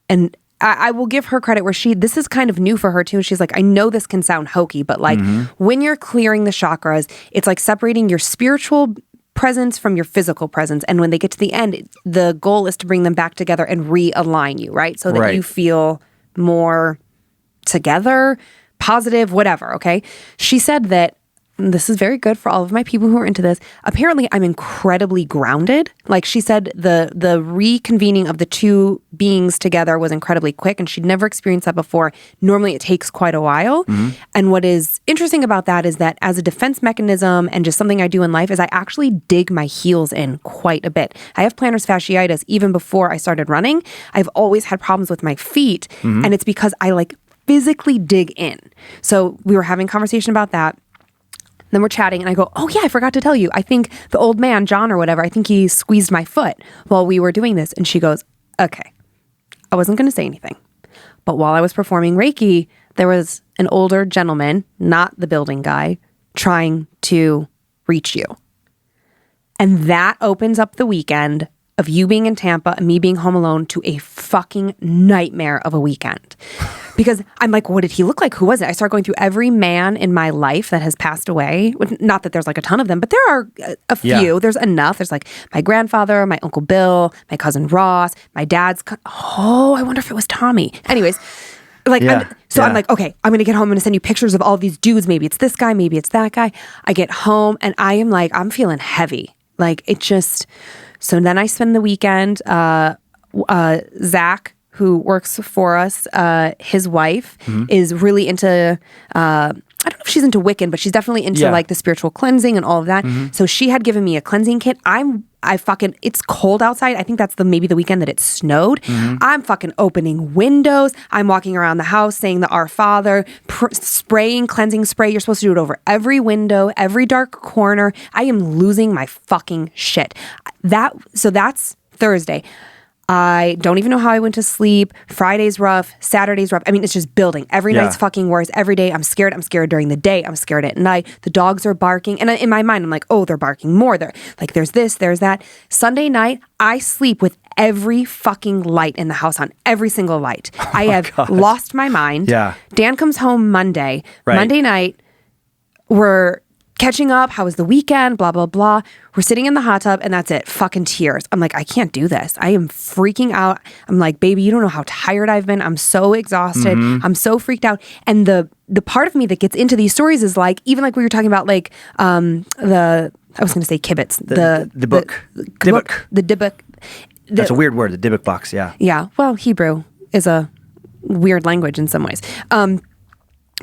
and I will give her credit where this is kind of new for her too. She's like, I know this can sound hokey, but like when you're clearing the chakras, it's like separating your spiritual presence from your physical presence. And when they get to the end, the goal is to bring them back together and realign you, right? So that you feel more together, positive, whatever, okay? She said that this is very good for all of my people who are into this. Apparently, I'm incredibly grounded. Like she said, the reconvening of the two beings together was incredibly quick, and she'd never experienced that before. Normally, it takes quite a while. And what is interesting about that is that as a defense mechanism and just something I do in life is I actually dig my heels in quite a bit. I have plantar fasciitis even before I started running. I've always had problems with my feet, and it's because I like physically dig in. So we were having a conversation about that. Then we're chatting and I go, oh yeah, I forgot to tell you. I think the old man, John or whatever, I think he squeezed my foot while we were doing this. And she goes, okay, I wasn't going to say anything. But while I was performing Reiki, there was an older gentleman, not the building guy, trying to reach you. And that opens up the weekend of you being in Tampa and me being home alone to a fucking nightmare of a weekend. Because I'm like, what did he look like? Who was it? I start going through every man in my life that has passed away. Not that there's like a ton of them, but there are a few. Yeah. There's enough. There's like my grandfather, my Uncle Bill, my cousin Ross, my dad's. I wonder if it was Tommy. Anyways, like, I'm like, okay, I'm going to get home. I'm going to send you pictures of all these dudes. Maybe it's this guy. Maybe it's that guy. I get home and I am like, I'm feeling heavy. Like it just, so then I spend the weekend, Zach, who works for us, his wife is really into, I don't know if she's into Wiccan, but she's definitely into like the spiritual cleansing and all of that. So she had given me a cleansing kit. It's cold outside. I think that's maybe the weekend that it snowed. I'm fucking opening windows. I'm walking around the house saying the Our Father, spraying cleansing spray. You're supposed to do it over every window, every dark corner. I am losing my fucking shit. So that's Thursday. I don't even know how I went to sleep. Friday's rough. Saturday's rough. I mean, it's just building. Every night's fucking worse. Every day I'm scared. I'm scared during the day. I'm scared at night. The dogs are barking. And in my mind, I'm like, oh, they're barking more. They're like, there's this, there's that. Sunday night, I sleep with every fucking light in the house on, every single light. I have lost my mind. Yeah. Dan comes home Monday. Right. Monday night, we're catching up. How was the weekend? Blah, blah, blah. We're sitting in the hot tub and that's it. Fucking tears. I'm like, I can't do this. I am freaking out. I'm like, baby, you don't know how tired I've been. I'm so exhausted. I'm so freaked out. And the part of me that gets into these stories is like, even like we were talking about like I was going to say kibitz. The book. The Dybbuk. That's a weird word. The Dybbuk box. Yeah. Yeah. Well, Hebrew is a weird language in some ways. But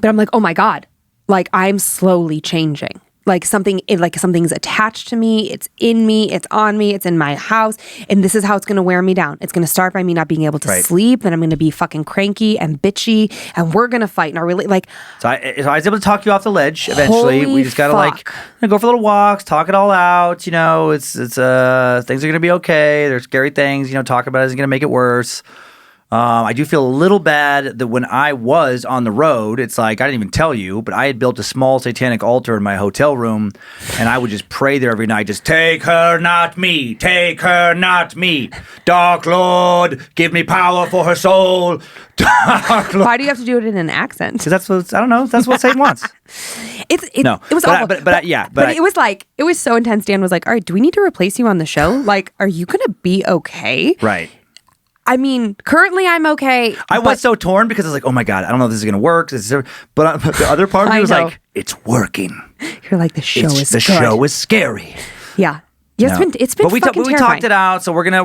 I'm like, oh my God. Like I'm slowly changing. Like something's attached to me. It's in me. It's on me. It's in my house. And this is how it's going to wear me down. It's going to start by me not being able to sleep, and I'm going to be fucking cranky and bitchy, and we're going to fight. And So I was able to talk you off the ledge eventually. We just got to go for little walks, talk it all out. It's things are going to be okay. There's scary things. Talk about it isn't going to make it worse. I do feel a little bad that when I was on the road, it's like, I didn't even tell you, but I had built a small satanic altar in my hotel room, and I would just pray there every night, just take her, not me, take her, not me. Dark Lord, give me power for her soul. Dark Lord. Why do you have to do it in an accent? Because I don't know, that's what Satan wants. It was awful. But it was so intense. Dan was like, all right, do we need to replace you on the show? Like, are you going to be okay? Right. I mean, currently I'm okay. I was so torn because I was like, oh my God, I don't know if this is going to work. But the other part of me was like, it's working. You're like, the show is scary. Yeah. Yeah, it's been fucking terrifying. We talked it out, so we're gonna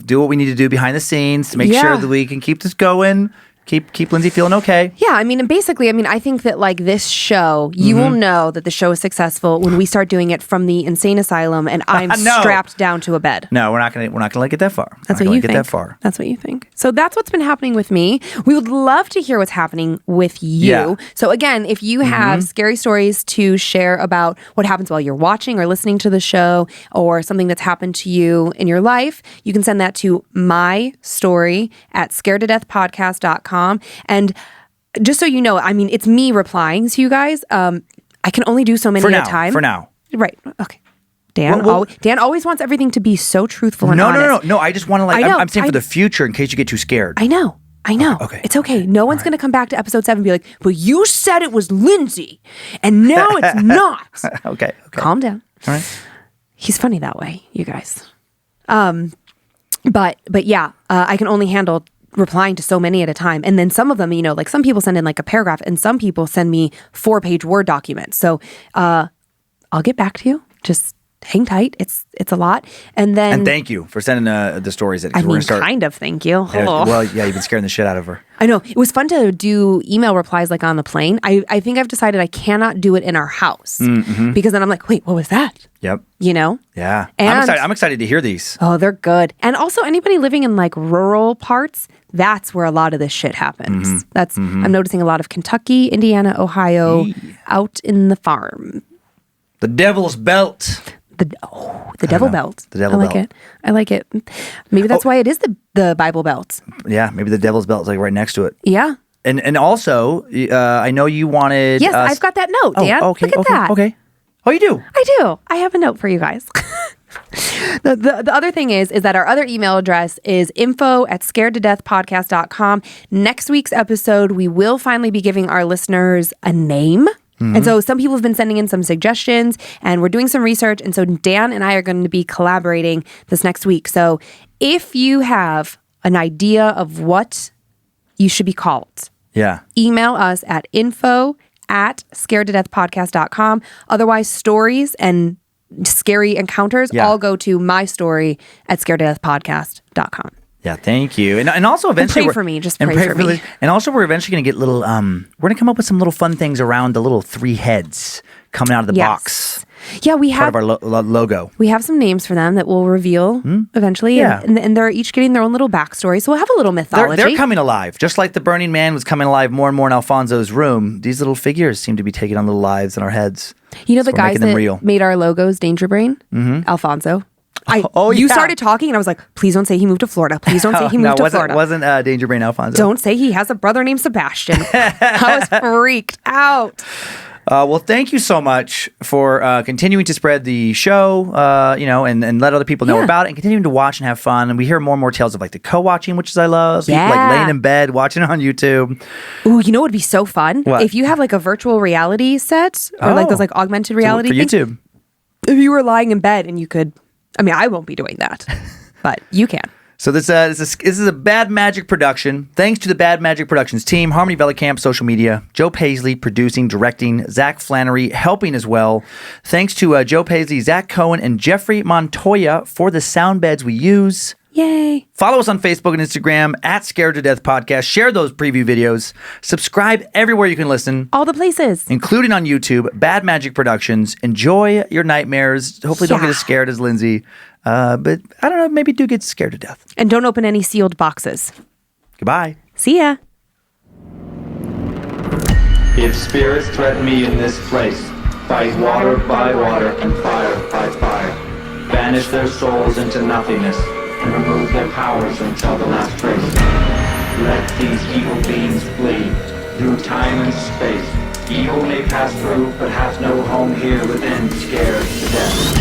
do what we need to do behind the scenes to make sure that we can keep this going. Keep Lindsay feeling okay. Yeah, I mean, and basically, I think that like this show, you will know that the show is successful when we start doing it from the insane asylum, and I'm strapped down to a bed. No, we're not gonna let it that far. That's what you think. That's what you think. So that's what's been happening with me. We would love to hear what's happening with you. Yeah. So again, if you have scary stories to share about what happens while you're watching or listening to the show, or something that's happened to you in your life, you can send that to mystory@scaredtodeathpodcast.com. And just so you know, it's me replying to you guys. I can only do so many at a time. For now. Right. Okay. Dan always wants everything to be so truthful and honest. No. I just want to I'm saying for the future in case you get too scared. I know. Okay. It's okay. No one's going to come back to episode 7 and be like, but you said it was Lindsay and now it's not. Okay. Calm down. All right. He's funny that way, you guys. But yeah, I can only handle replying to so many at a time. And then some of them, like some people send in like a paragraph, and some people send me 4-page Word documents. So I'll get back to you. Just hang tight. It's a lot. And thank you for sending the stories in. Kind of thank you. Well, yeah, you've been scaring the shit out of her. I know. It was fun to do email replies like on the plane. I think I've decided I cannot do it in our house because then I'm like, wait, what was that? Yep. Yeah. And I'm excited to hear these. Oh, they're good. And also anybody living in like rural parts, that's where a lot of this shit happens. I'm noticing a lot of Kentucky, Indiana, Ohio, out in the farm. The Devil's Belt. The Devil Belt. The Devil Belt. I like it. Maybe that's why it is the Bible Belt. Yeah, maybe the Devil's Belt is like right next to it. Yeah. And also, I know you wanted. Yes, I've got that note, Dan. Okay, Look at that. Okay. Oh, you do? I do. I have a note for you guys. The other thing is that our other email address is info@scaredtodeathpodcast.com. Next week's episode, we will finally be giving our listeners a name. And so some people have been sending in some suggestions, and we're doing some research. And so Dan and I are going to be collaborating this next week. So if you have an idea of what you should be called, email us at info@scaredtodeathpodcast.com. Otherwise, stories and scary encounters all go to mystory@scaredtodeathpodcast.com. Yeah, thank you. And also eventually pray for me. Just pray for me. And also we're eventually going to get little, we're going to come up with some little fun things around the little 3 heads coming out of the box. Yeah, we have part of our logo. We have some names for them that we'll reveal eventually. Yeah. And they're each getting their own little backstory. So we'll have a little mythology. They're coming alive. Just like the Burning Man was coming alive more and more in Alfonso's room, these little figures seem to be taking on little lives in our heads. The guys that made our logos, Danger Brain? Alfonso. You started talking and I was like, please don't say he moved to Florida. Please don't say he moved to Florida. Wasn't Danger Brain Alfonso. Don't say he has a brother named Sebastian. I was freaked out. Well, thank you so much for continuing to spread the show, and let other people know about it, and continuing to watch and have fun. And we hear more and more tales of like the co-watching, which I love. People like laying in bed, watching it on YouTube. Ooh, you know what would be so fun? What? If you have like a virtual reality set or like those like augmented reality for things. YouTube. If you were lying in bed and you could, I won't be doing that, but you can. So this is a Bad Magic production. Thanks to the Bad Magic Productions team, Harmony Vellicamp, social media, Joe Paisley producing, directing, Zach Flannery helping as well. Thanks to Joe Paisley, Zach Cohen, and Jeffrey Montoya for the sound beds we use. Yay. Follow us on Facebook and Instagram at Scared to Death Podcast. Share those preview videos. Subscribe everywhere you can listen, All the places. including on YouTube. Bad Magic Productions. Enjoy your nightmares. Hopefully don't get as scared as Lindsay. But I don't know, maybe do get scared to death. And don't open any sealed boxes. Goodbye. See ya. If spirits threaten me in this place, fight water by water and fire by fire. Banish their souls into nothingness and remove their powers until the last trace. Let these evil beings flee through time and space. Evil may pass through, but hath no home here within, scared to death.